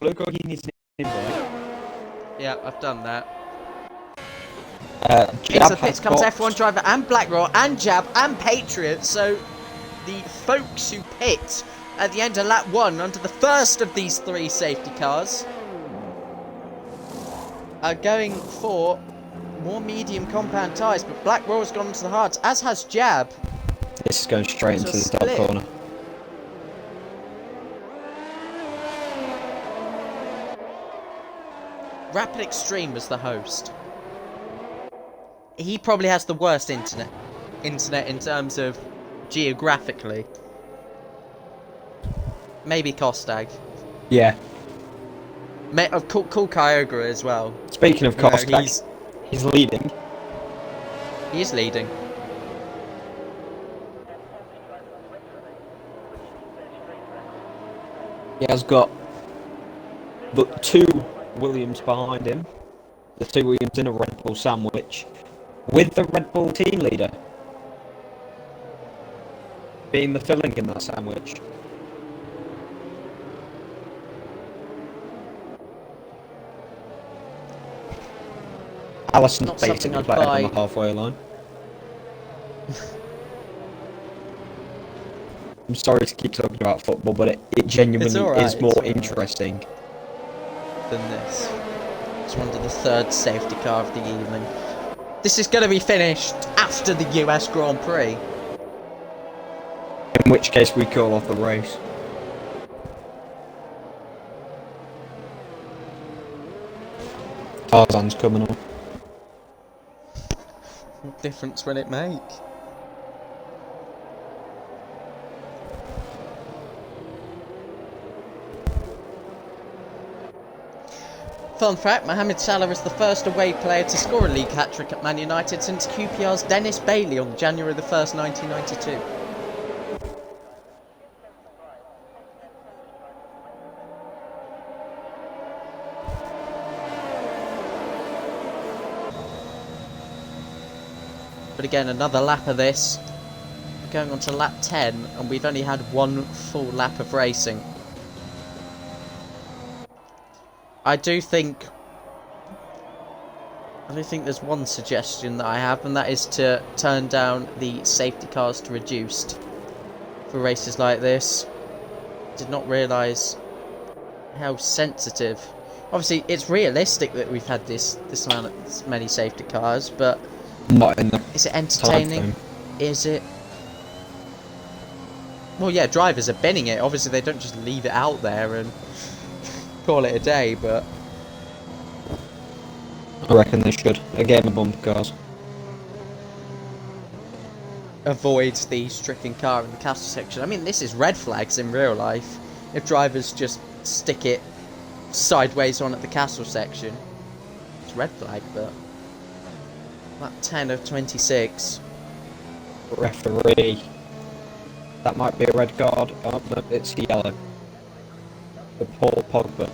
Speaker 2: Look, he needs to invite.
Speaker 1: Yeah, I've done that.
Speaker 2: Jab
Speaker 1: Into the pits comes
Speaker 2: boxed.
Speaker 1: F1 driver and Blackraw and Jab and Patriot. So the folks who pit at the end of lap 1 under the first of these 3 safety cars are going for more medium compound tyres. But Blackraw has gone into the hards, as has Jab.
Speaker 2: This is going straight into the
Speaker 1: Split.
Speaker 2: top corner.
Speaker 1: Rapid Extreme was the host. He probably has the worst internet in terms of geographically. Maybe Kostag.
Speaker 2: Yeah.
Speaker 1: Cool Kyogre as well.
Speaker 2: Speaking of Kostag, he's leading.
Speaker 1: He is leading.
Speaker 2: He has got the 2 Williams behind him. The 2 Williams in a Red Bull sandwich. With the Red Bull team leader being the filling in that sandwich. Alison's
Speaker 1: Not something
Speaker 2: basically
Speaker 1: I'd
Speaker 2: better
Speaker 1: buy.
Speaker 2: than the halfway line. I'm sorry to keep talking about football, but it genuinely is more interesting
Speaker 1: than this. It's one of the 3rd safety car of the evening. This is going to be finished after the US Grand Prix.
Speaker 2: In which case we call off the race. Tarzan's coming on.
Speaker 1: What difference will it make? Fun fact, Mohamed Salah is the first away player to score a league hat-trick at Man United since QPR's Dennis Bailey on January the 1st, 1992. But again, another lap of this. We're going on to lap 10, and we've only had 1 full lap of racing. I do think there's one suggestion that I have, and that is to turn down the safety cars to reduced for races like this. Did not realise how sensitive. Obviously, it's realistic that we've had this many safety cars, but
Speaker 2: Not in the
Speaker 1: is it entertaining? Is it? Well, yeah, drivers are binning it. Obviously, they don't just leave it out there and call it a day, but
Speaker 2: I reckon they should. A game of bumper cars.
Speaker 1: avoid the stricken car in the castle section. I mean, this is red flags in real life. If drivers just stick it sideways on at the castle section, it's red flag, but lap 10 of 26.
Speaker 2: Referee. That might be a red card. Oh, no, it's yellow. The Paul Pogba.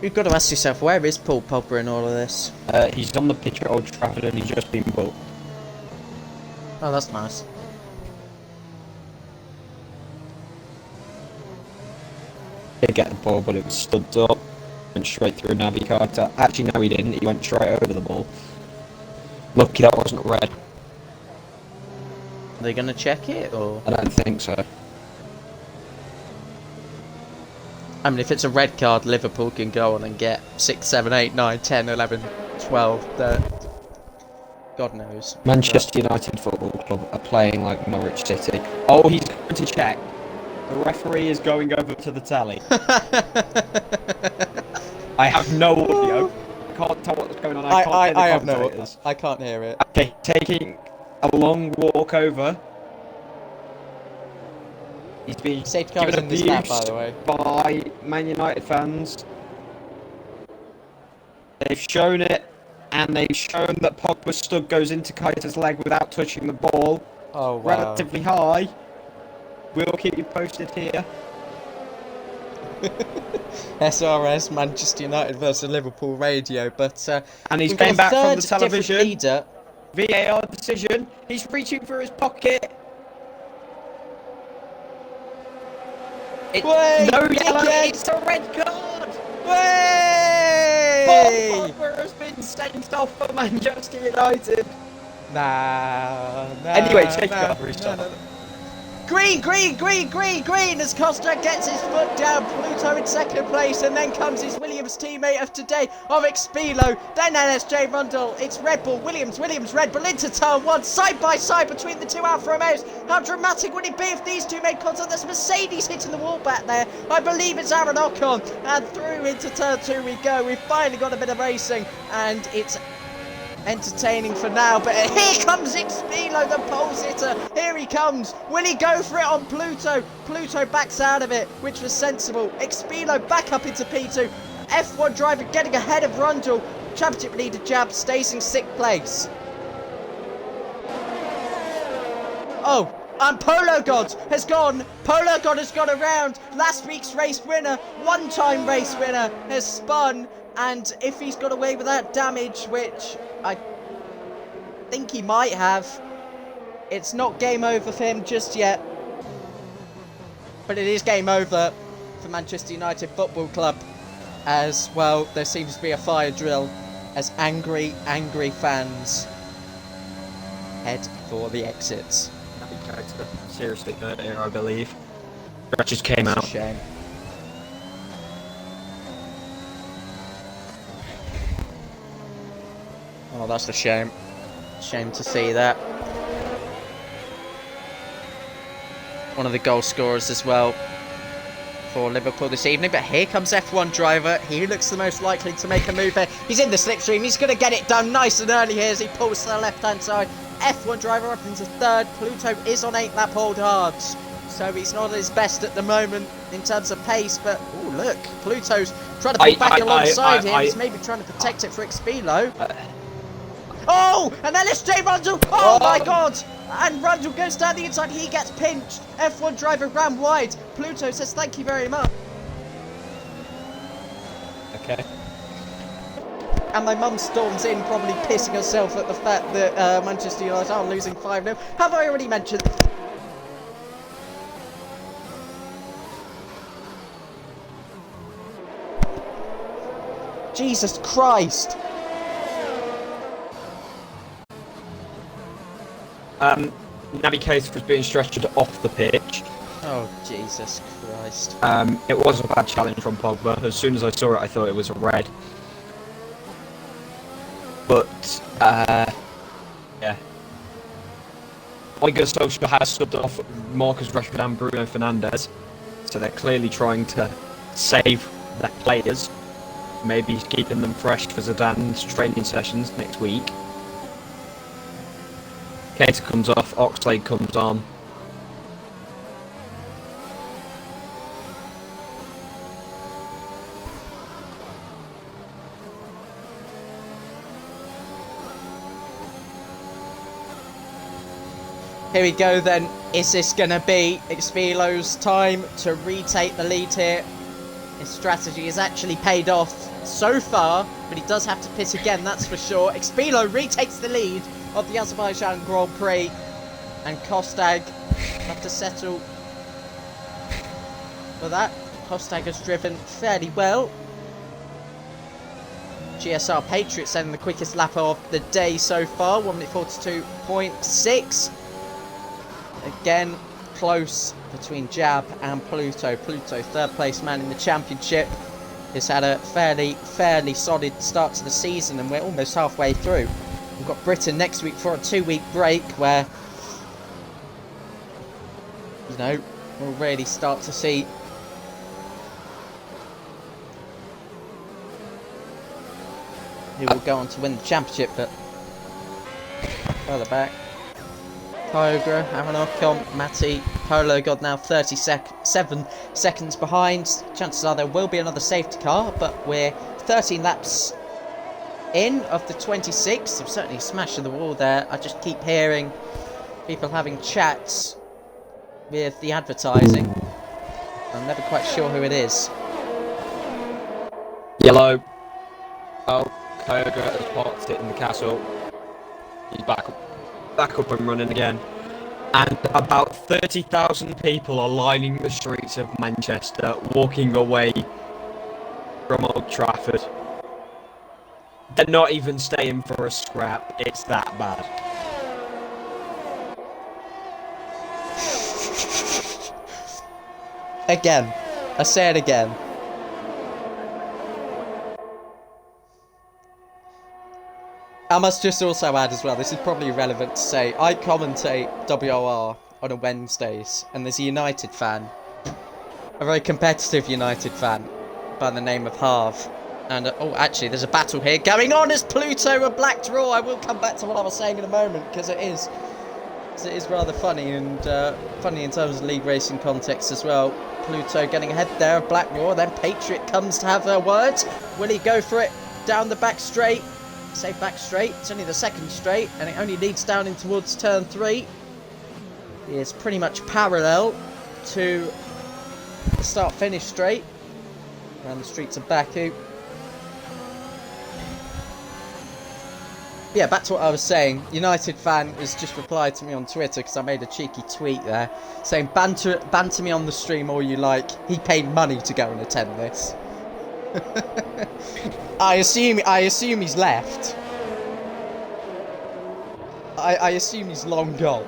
Speaker 1: You've got to ask yourself, where is Paul Pogba in all of this?
Speaker 2: He's on the pitch at Old Trafford and he's just been booked.
Speaker 1: Oh, that's nice.
Speaker 2: Did get the ball, but it was studs up. Went straight through Naby Keita. Actually, no, he didn't. He went straight over the ball. Lucky that wasn't red.
Speaker 1: Are they going to check it, or?
Speaker 2: I don't think so.
Speaker 1: I mean, if it's a red card, Liverpool can go on and get 6, 7, 8, 9, 10, 11, 12, 13. God knows.
Speaker 2: Manchester United Football Club are playing like Norwich City. Oh, he's going to check. The referee is going over to the telly. I have no audio. I can't tell what's going on.
Speaker 1: I have no. I can't hear it.
Speaker 2: Okay, taking a long walk over. He's been
Speaker 1: Safety car is in this lap, by the way.
Speaker 2: By Man United fans. They've shown it, and they've shown that Pogba's stud goes into Keita's leg without touching the ball.
Speaker 1: Oh, wow.
Speaker 2: Relatively high. We'll keep you posted here.
Speaker 1: SRS, Manchester United versus Liverpool radio, but
Speaker 2: and he's came back from the television.
Speaker 1: Leader.
Speaker 2: VAR decision. He's reaching for his pocket. It's no yellow. It's a red card.
Speaker 1: Way!
Speaker 2: Paul Pogba has been sent off for Manchester United.
Speaker 1: Nah.
Speaker 2: Anyway, take it over. Restart.
Speaker 1: Green as Costa gets his foot down. Pluto in second place, and then comes his Williams teammate of today, Spilo. Then NSJ Rundle. It's Red Bull, Williams, Red Bull into turn one, side by side between the two Alfa Romeos. How dramatic would it be if these two made contact? There's Mercedes hitting the wall back there. I believe it's Aaron Ocon, and through into turn two we go. We've finally got a bit of racing, and it's entertaining for now, but here comes Spilo, the pole sitter. Here he comes. Will he go for it on Pluto? Pluto backs out of it, which was sensible. Spilo back up into P2. F1 driver getting ahead of Rundle. Championship leader Jab stays in 6th place. Oh, and Polo God has gone. Polo God has gone around. Last week's race winner, one-time race winner, has spun. And if he's got away with that damage, which I think he might have, it's not game over for him just yet. But it is game over for Manchester United Football Club. As well, there seems to be a fire drill as angry fans head for the exits.
Speaker 2: Seriously hurt here, I believe. That just came out.
Speaker 1: Shame. Oh, that's a shame. Shame to see that. One of the goal scorers as well for Liverpool this evening. But here comes F1 driver. He looks the most likely to make a move here. He's in the slipstream. He's going to get it done nice and early here as he pulls to the left-hand side. F1 driver up into 3rd. Pluto is on 8 lap hold hards. So he's not at his best at the moment in terms of pace. But, oh look, Pluto's trying to pull back alongside him. He's maybe trying to protect it for Spilo. Oh, and LSJ Rundle. Oh my God. And Rundle goes down the inside. He gets pinched. F1 driver ran wide. Pluto says thank you very much.
Speaker 2: Okay.
Speaker 1: And my mum storms in, probably pissing herself at the fact that Manchester United are losing 5-0. Have I already mentioned? Jesus Christ.
Speaker 2: Naby Keita was being stretched off the pitch.
Speaker 1: Oh, Jesus Christ.
Speaker 2: It was a bad challenge from Pogba. As soon as I saw it, I thought it was a red. But, yeah. Liga Social has subbed off Marcus Rashford and Bruno Fernandes. So they're clearly trying to save their players. Maybe keeping them fresh for Zidane's training sessions next week. Keita comes off, Oxlade comes on.
Speaker 1: Here we go then. Is this going to be Expilo's time to retake the lead here? His strategy has actually paid off so far, but he does have to pit again, that's for sure. Expilo retakes the lead of the Azerbaijan Grand Prix, and Kostag have to settle for that. Kostag has driven fairly well. GSR Patriot sending the quickest lap of the day so far, 1 minute 42.6. Again, close between Jab and Pluto. Pluto, third place man in the championship, has had a fairly solid start to the season, and we're almost halfway through. We've got Britain next week for a 2-week break where, you know, we'll really start to see who will go on to win the championship. But further back, Kyogre, Aranok, Matty, Polo God now 37 seconds behind. Chances are there will be another safety car, but we're 13 laps in of the 26. I'm certainly smashing the wall there. I just keep hearing people having chats with the advertising. I'm never quite sure who it is.
Speaker 2: Yellow. Oh, Kyogre has parked it in the castle. He's back up and running again. And about 30,000 people are lining the streets of Manchester, walking away from Old Trafford. They're not even staying for a scrap, it's that bad.
Speaker 1: Again. I say it again. I must just also add as well, this is probably relevant to say, I commentate WOR on a Wednesdays, and there's a United fan, a very competitive United fan, by the name of Harv. And, oh, actually, there's a battle here going on as Pluto a black draw. I will come back to what I was saying in a moment, because it is rather funny, and funny in terms of league racing context as well. Pluto getting ahead there of black draw, then Patriot comes to have a word. Will he go for it down the back straight? Say back straight, it's only the second straight, and it only leads down in towards turn 3. He is pretty much parallel to the start-finish straight around the streets of Baku. Yeah, back to what I was saying. United fan has just replied to me on Twitter because I made a cheeky tweet there saying, banter me on the stream all you like. He paid money to go and attend this. I assume he's left. I assume he's long gone,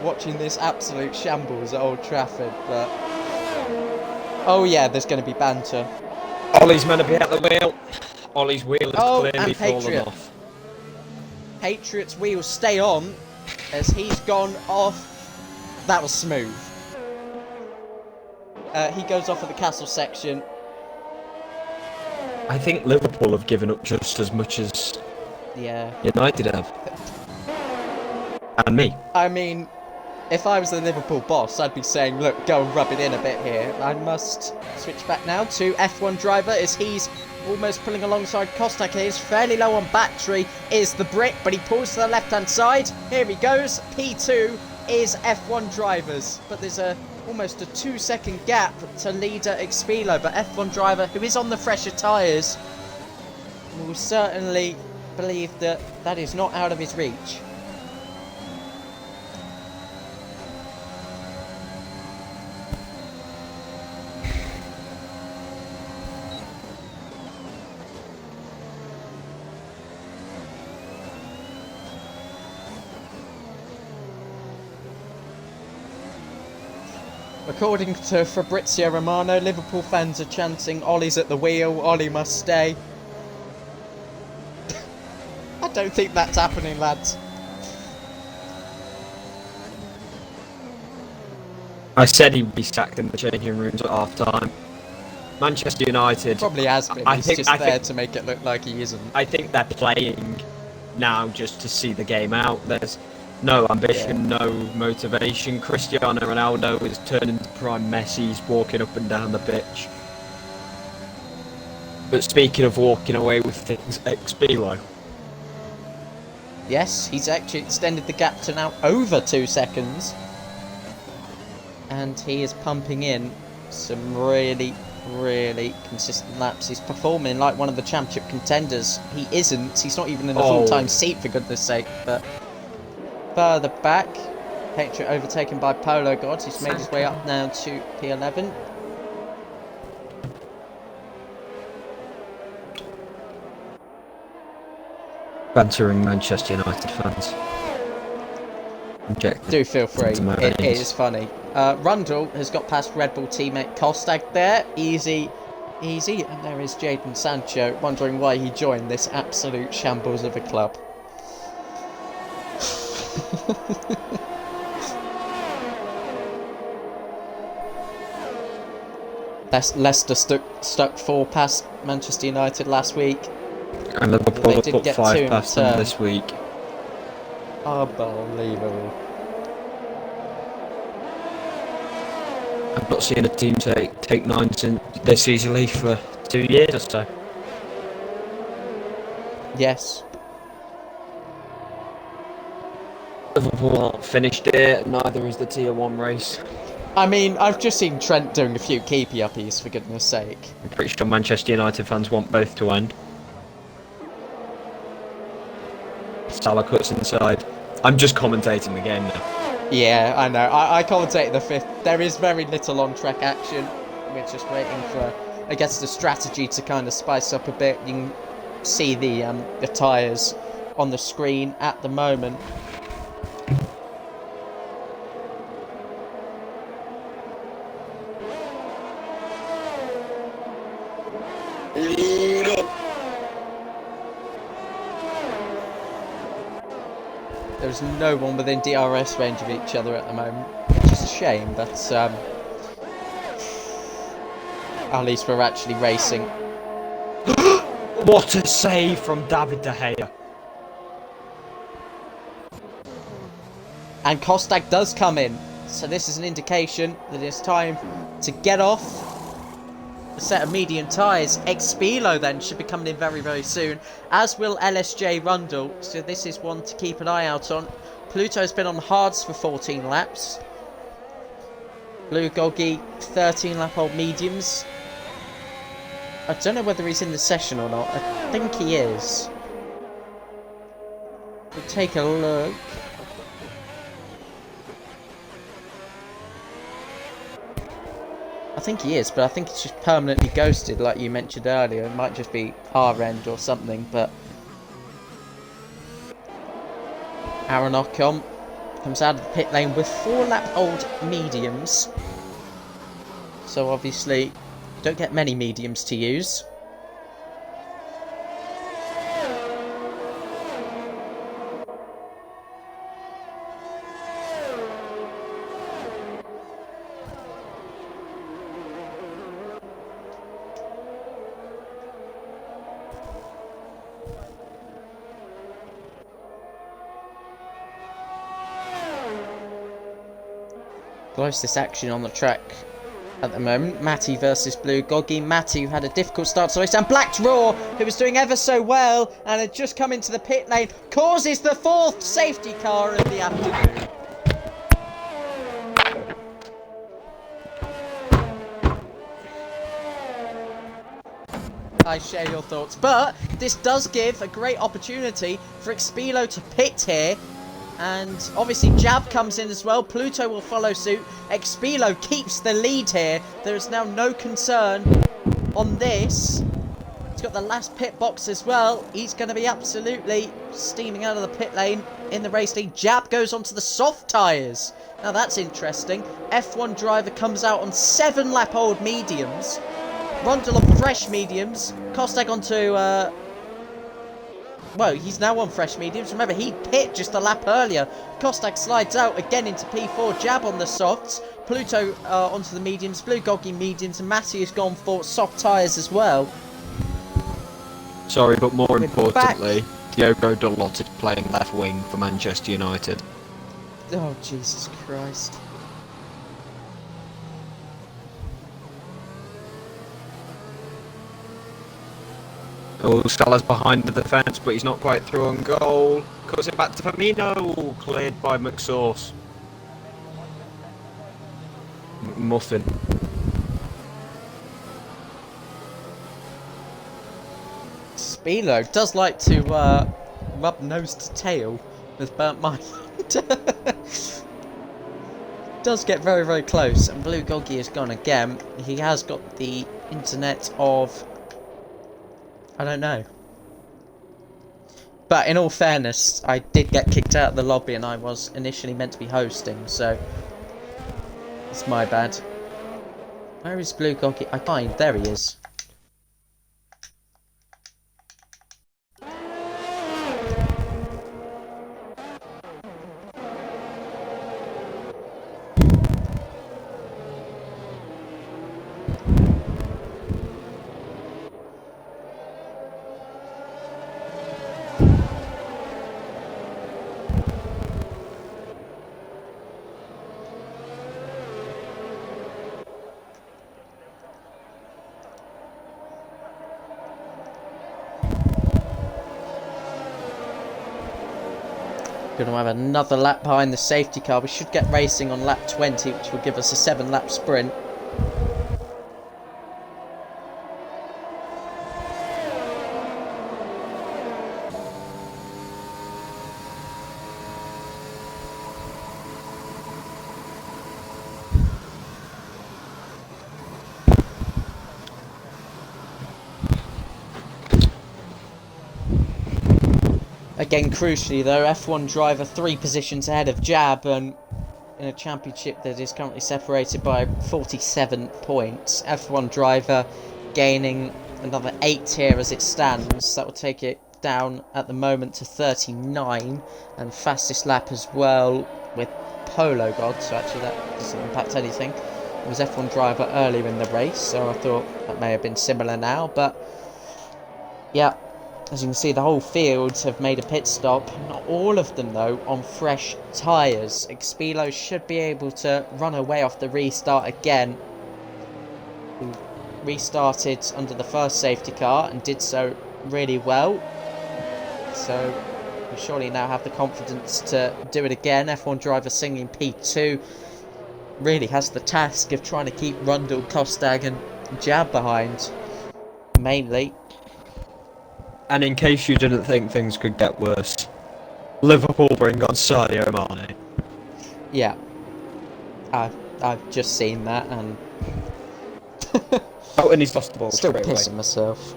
Speaker 1: watching this absolute shambles at Old Trafford. But oh yeah, there's going to be banter.
Speaker 2: Ollie's meant to be at the wheel. Ollie's wheel has clearly fallen off.
Speaker 1: Patriot's wheels stay on as he's gone off. That was smooth. He goes off at the castle section.
Speaker 2: I think Liverpool have given up just as much as United have. And me.
Speaker 1: I mean, if I was the Liverpool boss, I'd be saying, look, go and rub it in a bit here. I must switch back now to F1 driver as he's almost pulling alongside Kostak. He's fairly low on battery, is the Brit, but he pulls to the left-hand side. Here he goes. P2 is F1 drivers, but there's almost a 2-second gap to leader Expilo, but F1 driver, who is on the fresher tyres, will certainly believe that that is not out of his reach. According to Fabrizio Romano, Liverpool fans are chanting, Ollie's at the wheel, Ollie must stay. I don't think that's happening, lads.
Speaker 2: I said he'd be sacked in the changing rooms at half-time. Manchester United...
Speaker 1: Probably has been, he's just there to make it look like he isn't.
Speaker 2: I think they're playing now just to see the game out. There's no ambition, no motivation. Cristiano Ronaldo is turning to prime Messi. He's walking up and down the pitch. But speaking of walking away with things, Expilo.
Speaker 1: Yes, he's actually extended the gap to now over 2 seconds. And he is pumping in some really, really consistent laps. He's performing like one of the championship contenders. He isn't. He's not even in a full-time seat, for goodness sake. But further back, Patriot overtaken by Polo God. He's made his way up now to P11.
Speaker 2: Bantering Manchester United fans.
Speaker 1: Do feel free. It is funny. Rundle has got past Red Bull teammate Kostag there. Easy. And there is Jadon Sancho, wondering why he joined this absolute shambles of a club. Leicester stuck 4 past Manchester United last week.
Speaker 2: And Liverpool have put 5 past them this week.
Speaker 1: Unbelievable.
Speaker 2: I've not seen a team take 9 this easily for 2 years or so.
Speaker 1: Yes.
Speaker 2: Liverpool aren't finished it, neither is the Tier 1 race.
Speaker 1: I mean, I've just seen Trent doing a few keepy-uppies, for goodness sake.
Speaker 2: I'm pretty sure Manchester United fans want both to end. Salah cuts inside. I'm just commentating the game now.
Speaker 1: Yeah, I know. I commentated the 5th. There is very little on-track action. We're just waiting for, I guess, the strategy to kind of spice up a bit. You can see the tyres on the screen at the moment. There's no one within DRS range of each other at the moment, which is a shame, but at least we're actually racing.
Speaker 2: What a save from David De Gea.
Speaker 1: And Kostag does come in, so this is an indication that it's time to get off a set of medium tyres. Expilo then should be coming in very, very soon, as will LSJ Rundle, so this is one to keep an eye out on. Pluto's been on hards for 14 laps. Blue Goggy, 13 lap old mediums. I don't know whether he's in the session or not. I think he is. We'll take a look. I think he is, but I think it's just permanently ghosted, like you mentioned earlier. It might just be our end or something, but Aaron Ocon comes out of the pit lane with 4 lap old mediums. So obviously, you don't get many mediums to use. Closest action on the track at the moment. Matty versus Blue Goggy. Matty, who had a difficult start to the race, and Black Draw, who was doing ever so well and had just come into the pit lane, causes the 4th safety car of the afternoon. I share your thoughts, but this does give a great opportunity for Expilo to pit here. And obviously Jab comes in as well. Pluto will follow suit. Expilo keeps the lead here. There is now no concern on this. He's got the last pit box as well. He's going to be absolutely steaming out of the pit lane in the race lead. Jab goes onto the soft tyres. Now that's interesting. F1 driver comes out on 7 lap old mediums. Rundle on fresh mediums. Kostag onto well, he's now on fresh mediums. Remember, he pit just a lap earlier. Kostag slides out again into P4. Jab on the softs. Pluto onto the mediums. Blue Goggy mediums. And Matty has gone for soft tyres as well.
Speaker 2: Sorry, but more importantly, Diogo Dalot is playing left wing for Manchester United.
Speaker 1: Oh, Jesus Christ.
Speaker 2: Oh, Salah's behind the defence, but he's not quite through on goal. Cuts it back to Firmino, cleared by McSauce. Muffin.
Speaker 1: Spilo does like to rub nose to tail with Burnt Mind. Does get very, very close, and Blue Goggy is gone again. He has got the internet of... I don't know. But in all fairness, I did get kicked out of the lobby and I was initially meant to be hosting, so... It's my bad. Where is Blue Goggy? I find, there he is. Going to have another lap behind the safety car. We should get racing on lap 20, which will give us a 7-lap sprint. Again, crucially though, F1 driver 3 positions ahead of Jab, and in a championship that is currently separated by 47 points. F1 driver gaining another 8 here as it stands. That will take it down at the moment to 39, and fastest lap as well with Polo God, so actually that doesn't impact anything. It was F1 driver earlier in the race, so I thought that may have been similar now, but yeah. As you can see, the whole field have made a pit stop. Not all of them, though, on fresh tyres. Expilo should be able to run away off the restart again. We restarted under the first safety car and did so really well. So we surely now have the confidence to do it again. F1 driver singing P2 really has the task of trying to keep Rundle, Kostag and Jab behind, mainly.
Speaker 2: And in case you didn't think things could get worse, Liverpool bring on Sadio Mane.
Speaker 1: Yeah, I've just seen that and
Speaker 2: Oh, and he's lost the ball
Speaker 1: still
Speaker 2: straight
Speaker 1: pissing
Speaker 2: away.
Speaker 1: myself.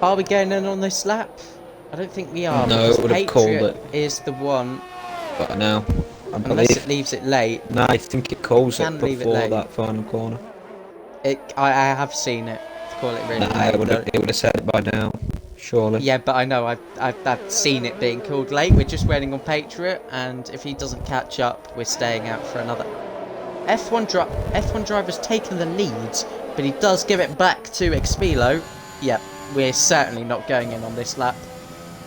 Speaker 1: Are we going in on this lap? I don't think we are.
Speaker 2: No, it would have called it.
Speaker 1: Is the one.
Speaker 2: But now,
Speaker 1: Unless it leaves it late.
Speaker 2: No, I think it calls it
Speaker 1: Leave it
Speaker 2: before
Speaker 1: late.
Speaker 2: that final corner.
Speaker 1: I have seen it call it really late.
Speaker 2: It would have said it by now, surely.
Speaker 1: Yeah, but I know I've seen it being called late. We're just waiting on Patriot, and if he doesn't catch up, we're staying out for another. F1 driver's taken the lead, but he does give it back to Expilo. Yep. We're certainly not going in on this lap.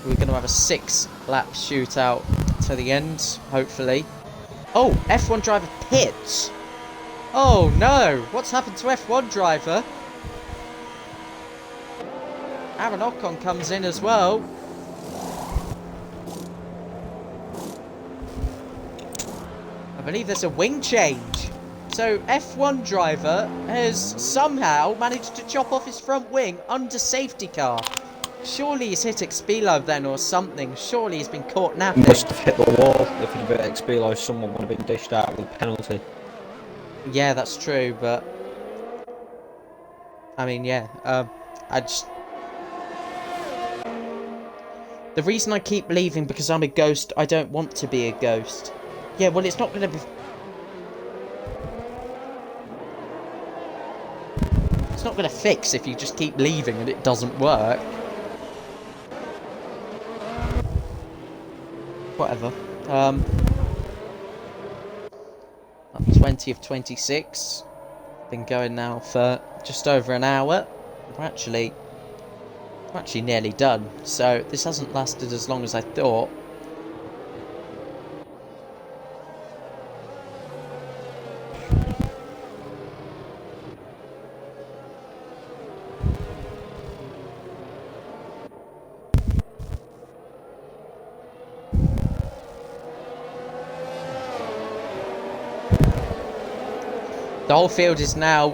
Speaker 1: We're going to have a 6-lap shootout to the end, hopefully. Oh, F1 driver pits. Oh no, what's happened to F1 driver? Aaron Ocon comes in as well. I believe there's a wing change. So F1 driver has somehow managed to chop off his front wing under safety car. Surely he's hit Expilo then or something. Surely he's been caught napping.
Speaker 2: Must have hit the wall. If it had been Expilo, someone would have been dished out with a penalty.
Speaker 1: Yeah, that's true, but I mean, yeah, I just... The reason I keep leaving because I'm a ghost, I don't want to be a ghost. Yeah, well, it's not going to be... It's not going to fix if you just keep leaving and it doesn't work. Whatever. 20 of 26. Been going now for just over an hour. We're actually nearly done. So this hasn't lasted as long as I thought. The whole field is now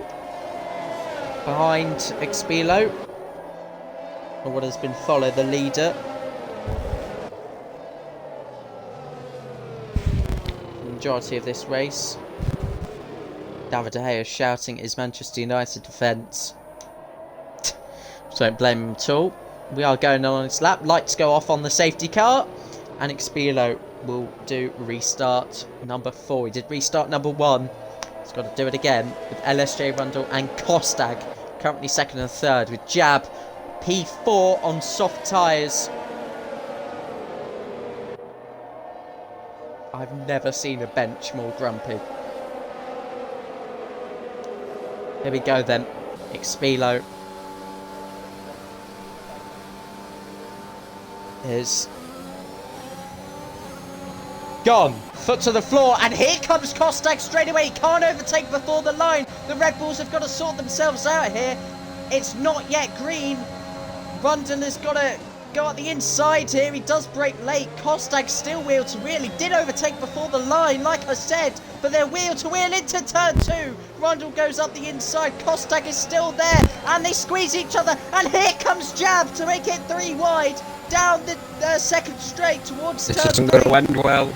Speaker 1: behind Expilo, or what has been follow the leader. The majority of this race. David De Gea is shouting at his Manchester United defence. Don't blame him at all. We are going on his lap. Lights go off on the safety car, and Expilo will do restart number 4. He did restart number 1. He's got to do it again with LSJ Rundle and Kostag currently second and third, with Jab P4 on soft tyres. I've never seen a bench more grumpy. Here we go then. Expilo is gone. Foot to the floor, and here comes Kostag straight away. He can't overtake before the line. The Red Bulls have got to sort themselves out here. It's not yet green. Rundle has got to go at the inside here. He does break late. Kostag still wheel to wheel. He did overtake before the line, like I said, but they're wheel to wheel into turn 2. Rundle goes up the inside. Kostag is still there, and they squeeze each other. And here comes Jab to make it 3 wide down the second straight towards turn 3.
Speaker 2: This isn't going to end well.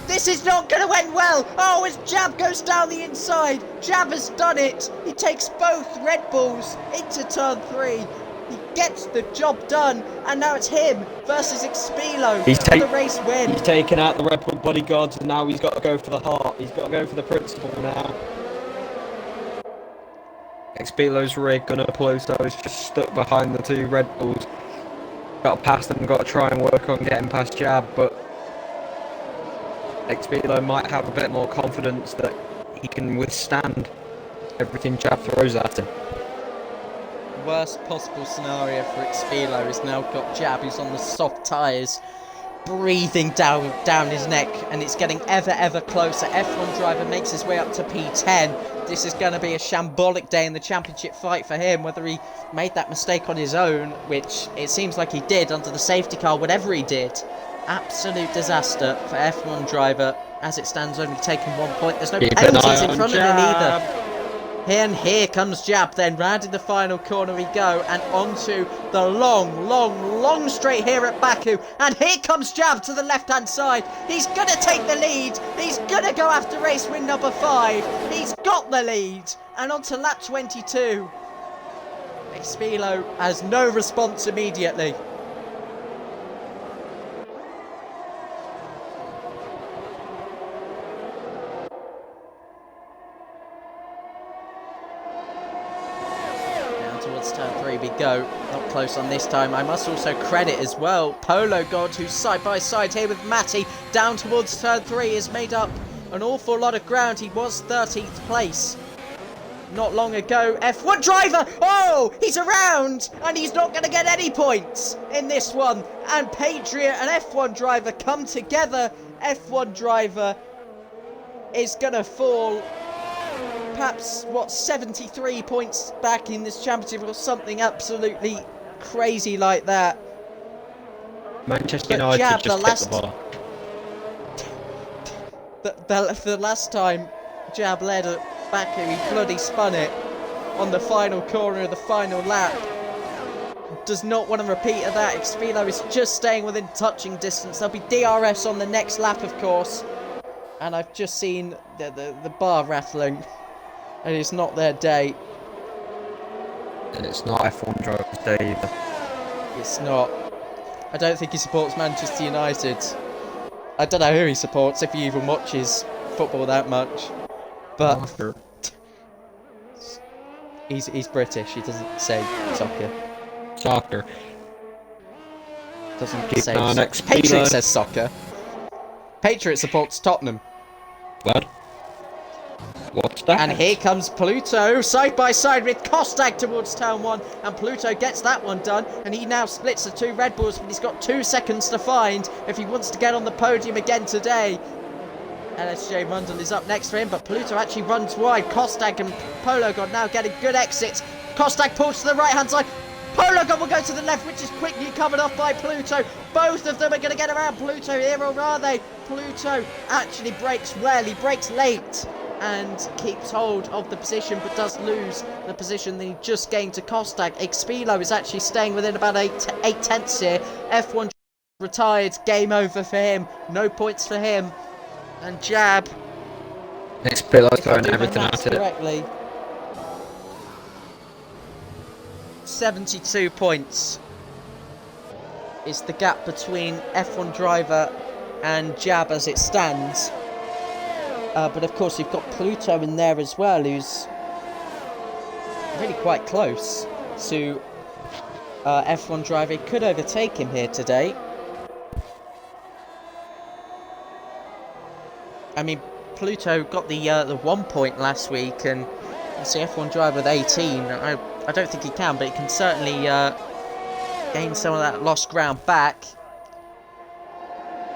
Speaker 1: This is not going to end well. Oh, as Jab goes down the inside. Jab has done it. He takes both Red Bulls into turn 3. He gets the job done. And now it's him versus Expilo for the race win.
Speaker 2: He's taken out the Red Bull bodyguards, and now he's got to go for the heart. He's got to go for the principle now. Expilo's rear gunner Peloso is just stuck behind the 2 Red Bulls. Got to pass them, got to try and work on getting past Jab, but Expilo might have a bit more confidence that he can withstand everything Jab throws at him.
Speaker 1: Worst possible scenario for Expilo is now got Jab, who's on the soft tyres, breathing down his neck, and it's getting ever closer. F1 driver makes his way up to P10. This is going to be a shambolic day in the championship fight for him, whether he made that mistake on his own, which it seems like he did under the safety car. Whatever he did, absolute disaster for F1 driver. As it stands, only taking 1 point. There's no penalties in front of him either. And here comes Jab then, round in the final corner we go, and onto the long straight here at Baku. And here comes Jab to the left-hand side. He's going to take the lead. He's going to go after race win number 5. He's got the lead. And onto lap 22. Expilo has no response immediately. Turn 3 we go, not close on this time. I must also credit as well Polo God, who's side by side here with Matty down towards turn 3, has made up an awful lot of ground. He was 13th place not long ago. F1 driver, oh, he's around, and he's not going to get any points in this one. And Patriot and F1 driver come together. F1 driver is going to fall perhaps, 73 points back in this championship or something absolutely crazy like that.
Speaker 2: Manchester United just hit the bar.
Speaker 1: The last time Jab led at Baku, he bloody spun it on the final corner of the final lap. Does not want to repeat of that. Expilo is just staying within touching distance. There'll be DRS on the next lap, of course. And I've just seen the bar rattling. And it's not their day.
Speaker 2: And it's not F1 driver's day either.
Speaker 1: It's not. I don't think he supports Manchester United. I don't know who he supports, if he even watches football that much. But He's British. He doesn't say soccer.
Speaker 2: Soccer.
Speaker 1: Doesn't
Speaker 2: Keep
Speaker 1: say
Speaker 2: an eye on
Speaker 1: soccer.
Speaker 2: XP
Speaker 1: Patriot
Speaker 2: though.
Speaker 1: says soccer. Patriot supports Tottenham.
Speaker 2: What? What's that?
Speaker 1: And here comes Pluto, side by side with Kostak towards turn 1. And Pluto gets that one done. And he now splits the 2 Red Bulls, but he's got 2 seconds to find if he wants to get on the podium again today. LSJ Mundell is up next for him, but Pluto actually runs wide. Kostak and Pologon now getting good exits. Kostak pulls to the right-hand side. Pologon will go to the left, which is quickly covered off by Pluto. Both of them are going to get around Pluto here, or are they? Pluto actually brakes well. He brakes late and keeps hold of the position, but does lose the position that he just gained to Kostak. Expilo is actually staying within about 8 tenths here. F1 retired. Game over for him. No points for him. And Jab,
Speaker 2: Expilo's
Speaker 1: if I
Speaker 2: throwing
Speaker 1: do my
Speaker 2: everything
Speaker 1: maths
Speaker 2: at it.
Speaker 1: correctly, 72 points is the gap between F1 driver and Jab as it stands. But of course you've got Pluto in there as well, who's really quite close to F1 driver. He could overtake him here today. I mean, Pluto got the 1 point last week, and obviously F1 driver with 18. I don't think he can, but he can certainly gain some of that lost ground back.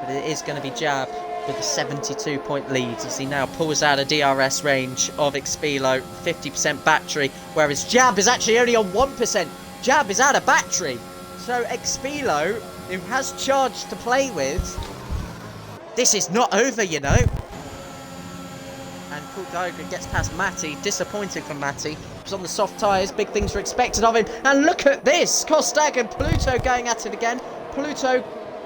Speaker 1: But it is going to be Jab with a 72-point lead as he now pulls out a DRS range of Expilo, 50% battery, whereas Jab is actually only on 1%. Jab is out of battery. So Expilo, who has charge to play with, this is not over, you know. And Cool Diagram gets past Matty. Disappointing for Matty. He was on the soft tyres. Big things were expected of him. And look at this. Kostak and Pluto going at it again. Pluto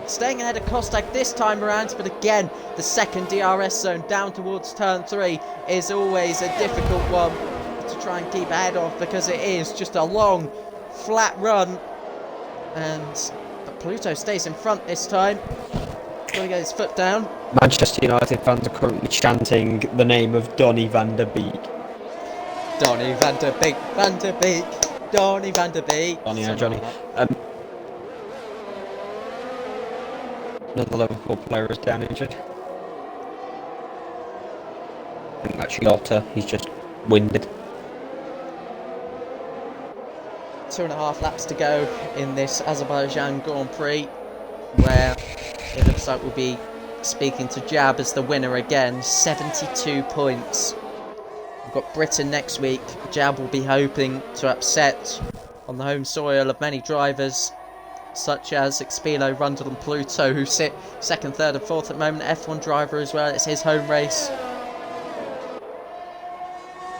Speaker 1: staying ahead of Kostak this time around. But again, the second DRS zone down towards turn 3 is always a difficult one to try and keep ahead of, because it is just a long, flat run. But Pluto stays in front this time. Got to get his foot down.
Speaker 2: Manchester United fans are currently chanting the name of Donny van der Beek.
Speaker 1: Donny van der Beek, Van der Beek, Donny van der Beek.
Speaker 2: Donny and Johnny. Another Liverpool player is down injured. I think that's Jota. He's just winded.
Speaker 1: 2.5 laps to go in this Azerbaijan Grand Prix, where it looks like we'll be speaking to Jab as the winner again. 72 points. We've got Britain next week. Jab will be hoping to upset on the home soil of many drivers, such as Expilo, Rundle and Pluto, who sit 2nd, 3rd and 4th at the moment. F1 driver as well. It's his home race.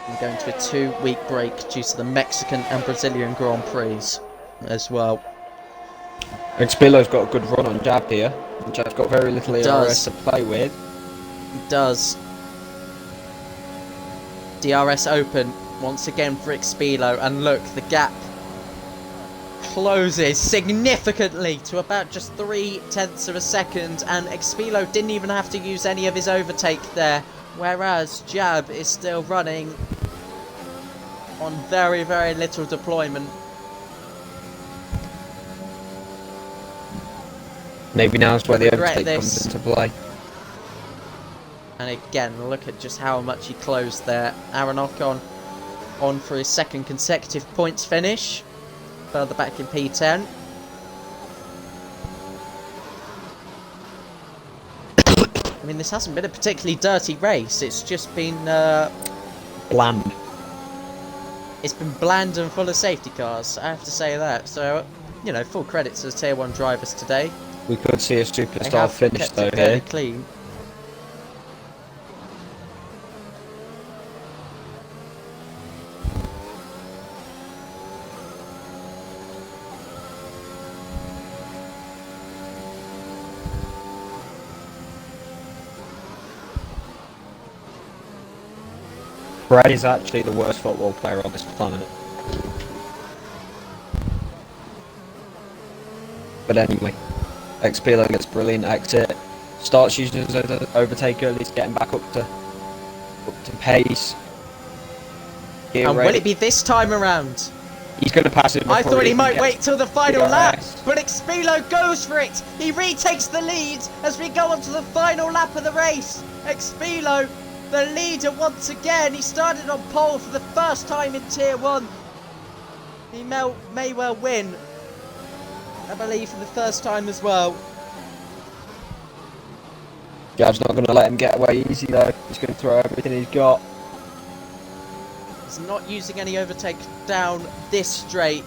Speaker 1: We're going to a 2-week break due to the Mexican and Brazilian Grand Prix as well.
Speaker 2: Expilo's got a good run on Jab here. Jab's got very little ERS to play with.
Speaker 1: He does. DRS open once again for Expilo, and look, the gap closes significantly to about just 0.3 of a second, and Expilo didn't even have to use any of his overtake there, whereas Jab is still running on very, very little deployment.
Speaker 2: Maybe now's where the
Speaker 1: Regret
Speaker 2: overtake
Speaker 1: this.
Speaker 2: comes into play.
Speaker 1: And again, look at just how much he closed there. Aaron Ocon on for his 2nd consecutive points finish, further back in P10. I mean, this hasn't been a particularly dirty race. It's just been
Speaker 2: Bland.
Speaker 1: It's been bland and full of safety cars, I have to say that. So, you know, full credit to the Tier 1 drivers today.
Speaker 2: We could see a
Speaker 1: They
Speaker 2: superstar
Speaker 1: have
Speaker 2: finish
Speaker 1: kept
Speaker 2: though
Speaker 1: it fairly
Speaker 2: here.
Speaker 1: clean.
Speaker 2: Brad is actually the worst football player on this planet. But anyway, Expilo gets brilliant exit. Starts using his overtake early, he's getting back up to pace. Get
Speaker 1: And will
Speaker 2: ready.
Speaker 1: it be this time around?
Speaker 2: He's going to pass it.
Speaker 1: I thought he might wait till the final lap,
Speaker 2: SRS.
Speaker 1: but Expilo goes for it. He retakes the lead as we go on to the final lap of the race. Expilo, the leader once again. He started on pole for the first time in Tier 1. He may well win, I believe, for the first time as well.
Speaker 2: Jab's not going to let him get away easy though. He's going to throw everything he's got.
Speaker 1: He's not using any overtake down this straight.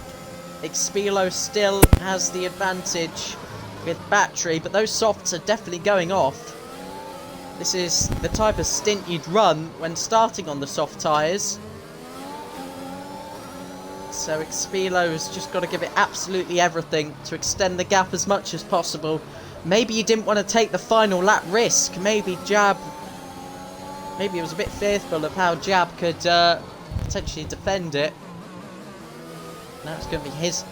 Speaker 1: Expilo still has the advantage with battery, but those softs are definitely going off. This is the type of stint you'd run when starting on the soft tyres. So Expilo's just got to give it absolutely everything to extend the gap as much as possible. Maybe he didn't want to take the final lap risk. Maybe he was a bit fearful of how Jab could potentially defend it. Now it's going to be his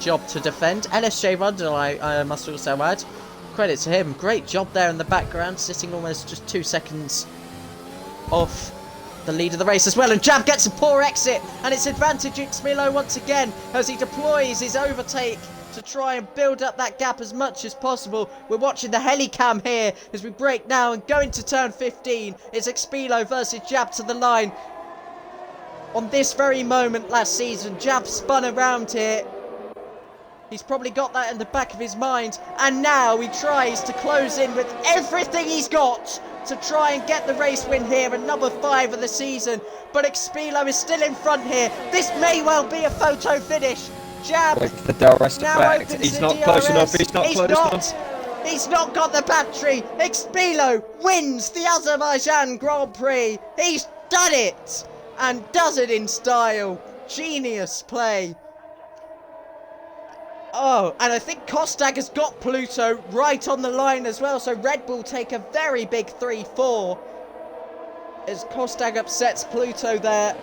Speaker 1: job to defend. LSJ Rundle, I must also add. Credit to him. Great job there in the background, sitting almost just 2 seconds off the lead of the race as well. And Jab gets a poor exit, and it's advantage Expilo once again as he deploys his overtake to try and build up that gap as much as possible. We're watching the helicam here as we break now and go into turn 15. It's Expilo versus Jab to the line. On this very moment last season, Jab spun around here. He's probably got that in the back of his mind, and now he tries to close in with everything he's got to try and get the race win here, and number 5 of the season. But Expilo is still in front here. This may well be a photo finish. Jab
Speaker 2: The DRS
Speaker 1: now
Speaker 2: effect.
Speaker 1: opens
Speaker 2: He's
Speaker 1: the
Speaker 2: not
Speaker 1: DRS.
Speaker 2: close enough. He's not close enough.
Speaker 1: He's not got the battery. Expilo wins the Azerbaijan Grand Prix. He's done it, and does it in style. Genius play. Oh, and I think Kostag has got Pluto right on the line as well, so Red Bull take a very big 3-4 as Kostag upsets Pluto there.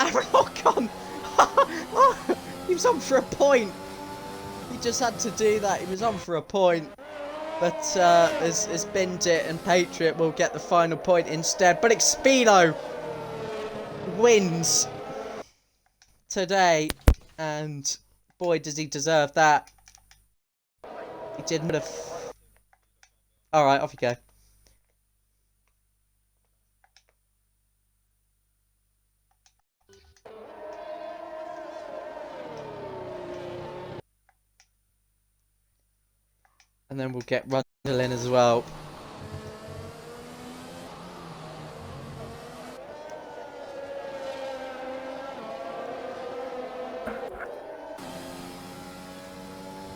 Speaker 1: And Rockon! He was on for a point. He just had to do that. He was on for a point. But as Bindit and Patriot will get the final point instead. But Expilo wins today. And boy, does he deserve that. He didn't have... Alright, off you go. And then we'll get Rundle in as well.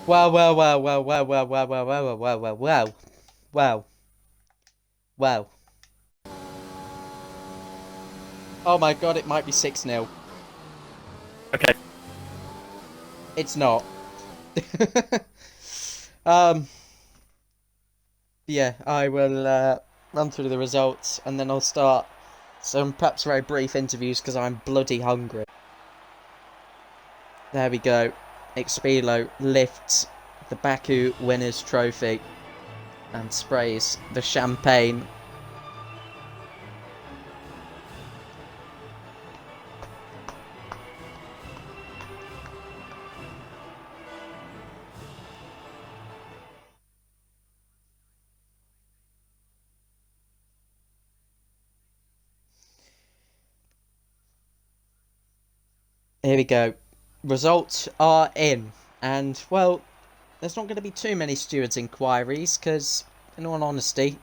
Speaker 1: Wow. Oh my god, it might be 6-0.
Speaker 2: Okay.
Speaker 1: It's not. Yeah, I will run through the results and then I'll start some perhaps very brief interviews because I'm bloody hungry. There we go. Expilo lifts the Baku Winners' Trophy and sprays the champagne. Here we go. Results are in. And, well, there's not going to be too many stewards' inquiries, because, in all honesty,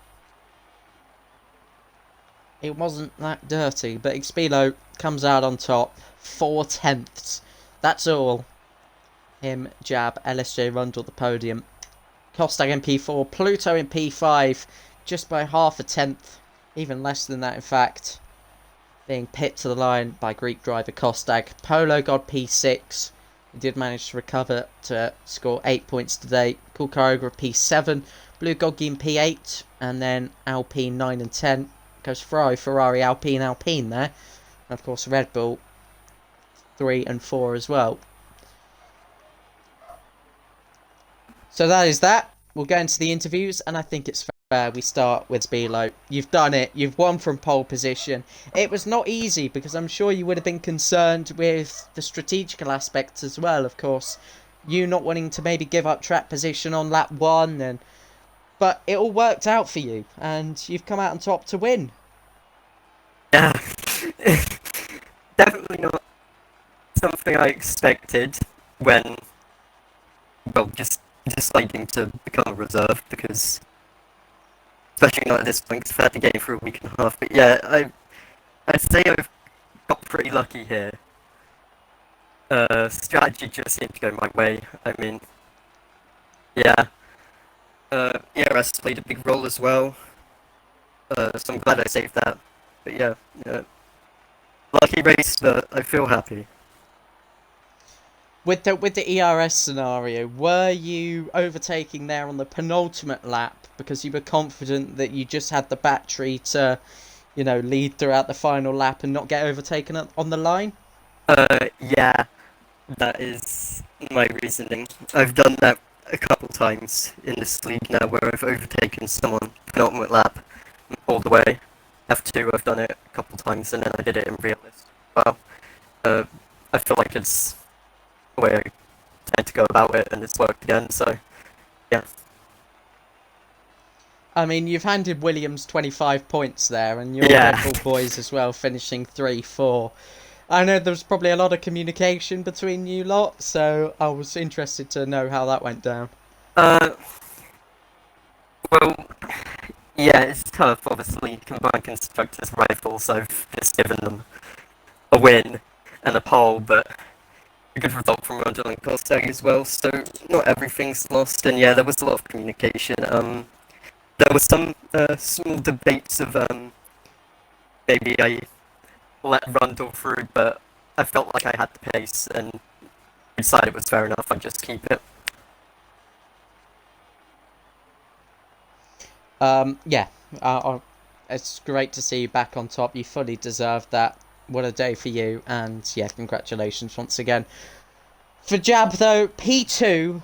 Speaker 1: it wasn't that dirty. But Expilo comes out on top. 4/10. That's all. Him, Jab, LSJ Rundle the podium. Kostag in P4, Pluto in P5, just by 0.5. Even less than that, in fact. Being pit to the line by Greek driver Kostag. Polo got P6. He did manage to recover to score 8 points today. Kulkaroga P7. Blue Goggi in P8. And then Alpine 9 and 10. Goes Ferrari, Alpine there. And of course Red Bull 3 and 4 as well. So that is that. We'll go into the interviews and I think it's where we start with Spilo. You've done it. You've won from pole position. It was not easy because I'm sure you would have been concerned with the strategical aspects as well, of course. You not wanting to maybe give up track position on lap one, but it all worked out for you, and you've come out on top to win.
Speaker 3: Yeah, definitely not something I expected when, well, just deciding to become a reserve, because, especially not at this point, because I've had the game for a week and a half. But yeah, I'd say I've got pretty lucky here. Strategy just seemed to go my way. I mean, yeah, ERS played a big role as well, so I'm glad I saved that. But yeah, lucky race, but I feel happy.
Speaker 1: With the ERS scenario, were you overtaking there on the penultimate lap because you were confident that you just had the battery to, lead throughout the final lap and not get overtaken on the line?
Speaker 3: Yeah, that is my reasoning. I've done that a couple times in this league now, where I've overtaken someone penultimate lap all the way. F2, I've done it a couple times, and then I did it in realist. Well, I feel like it's the way I tend to go about it, and it's worked again, so, yeah.
Speaker 1: I mean, you've handed Williams 25 points there, and your
Speaker 3: Yeah.
Speaker 1: Red Bull boys as well, finishing 3-4. I know there was probably a lot of communication between you lot, so I was interested to know how that went down.
Speaker 3: Well, yeah, it's tough, obviously. Combined Constructors rivals, I've just given them a win and a pole, but a good result from Roger and Kostag as well, so not everything's lost, and yeah, there was a lot of communication. There was some small debates of maybe I let Rundle through, but I felt like I had the pace, and decided it was fair enough, I'd just keep it.
Speaker 1: Yeah, it's great to see you back on top. You fully deserved that. What a day for you, and yeah, congratulations once again. For Jab though, P2,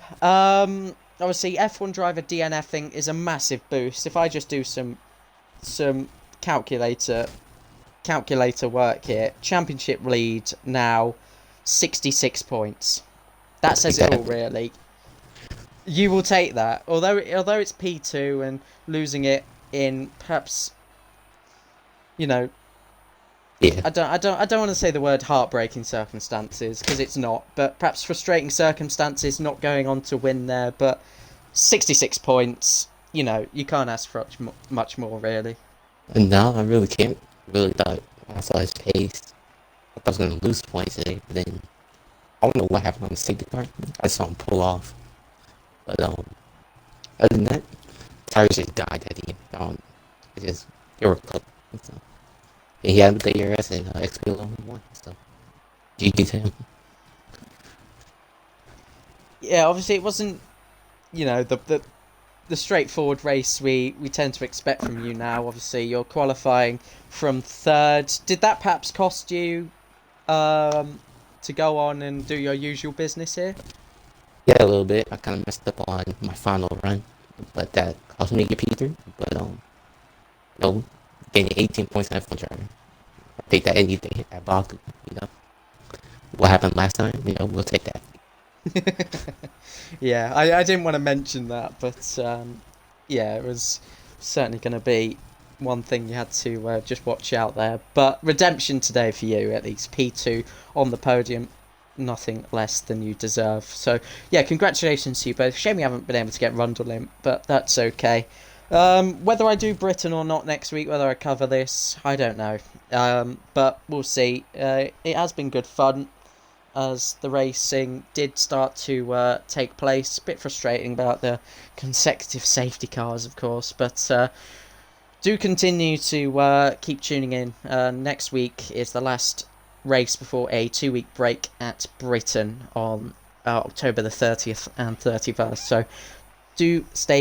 Speaker 1: obviously F1 driver DNFing is a massive boost. If I just do some calculator work here, championship lead now 66 points. That says it all, really. You will take that, although it's P2 and losing it in perhaps,
Speaker 4: Yeah.
Speaker 1: I don't want to say the word heartbreaking circumstances, because it's not, but perhaps frustrating circumstances, not going on to win there. But 66 points, you can't ask for much more, really.
Speaker 4: And now I really can't. Really thought I saw his pace. I thought I was gonna lose points today, but then I don't know what happened on the safety car. I saw him pull off. But other than that, tires just died at the end. They were cooked. So. And he had the ERS and XP alone won. So GG to him.
Speaker 1: Yeah, obviously it wasn't, the straightforward race we tend to expect from you now. Obviously, you're qualifying from third. Did that perhaps cost you to go on and do your usual business here?
Speaker 4: Yeah, a little bit. I kind of messed up on my final run, but that cost me a P3. But no, getting 18 points in F1 driver. I'll take that any day at Baku. What happened last time? We'll take that.
Speaker 1: Yeah, I didn't want to mention that, but yeah, it was certainly going to be one thing you had to just watch out there. But redemption today for you, at least. P2 on the podium, nothing less than you deserve. So yeah, congratulations to you both. Shame you haven't been able to get Rundle in, but that's okay. Whether I do Britain or not next week, whether I cover this, I don't know. But we'll see. It has been good fun, as the racing did start to take place. A bit frustrating about the consecutive safety cars, of course, but do continue to keep tuning in. Next week is the last race before a 2-week break at Britain on October the 30th and 31st, so do stay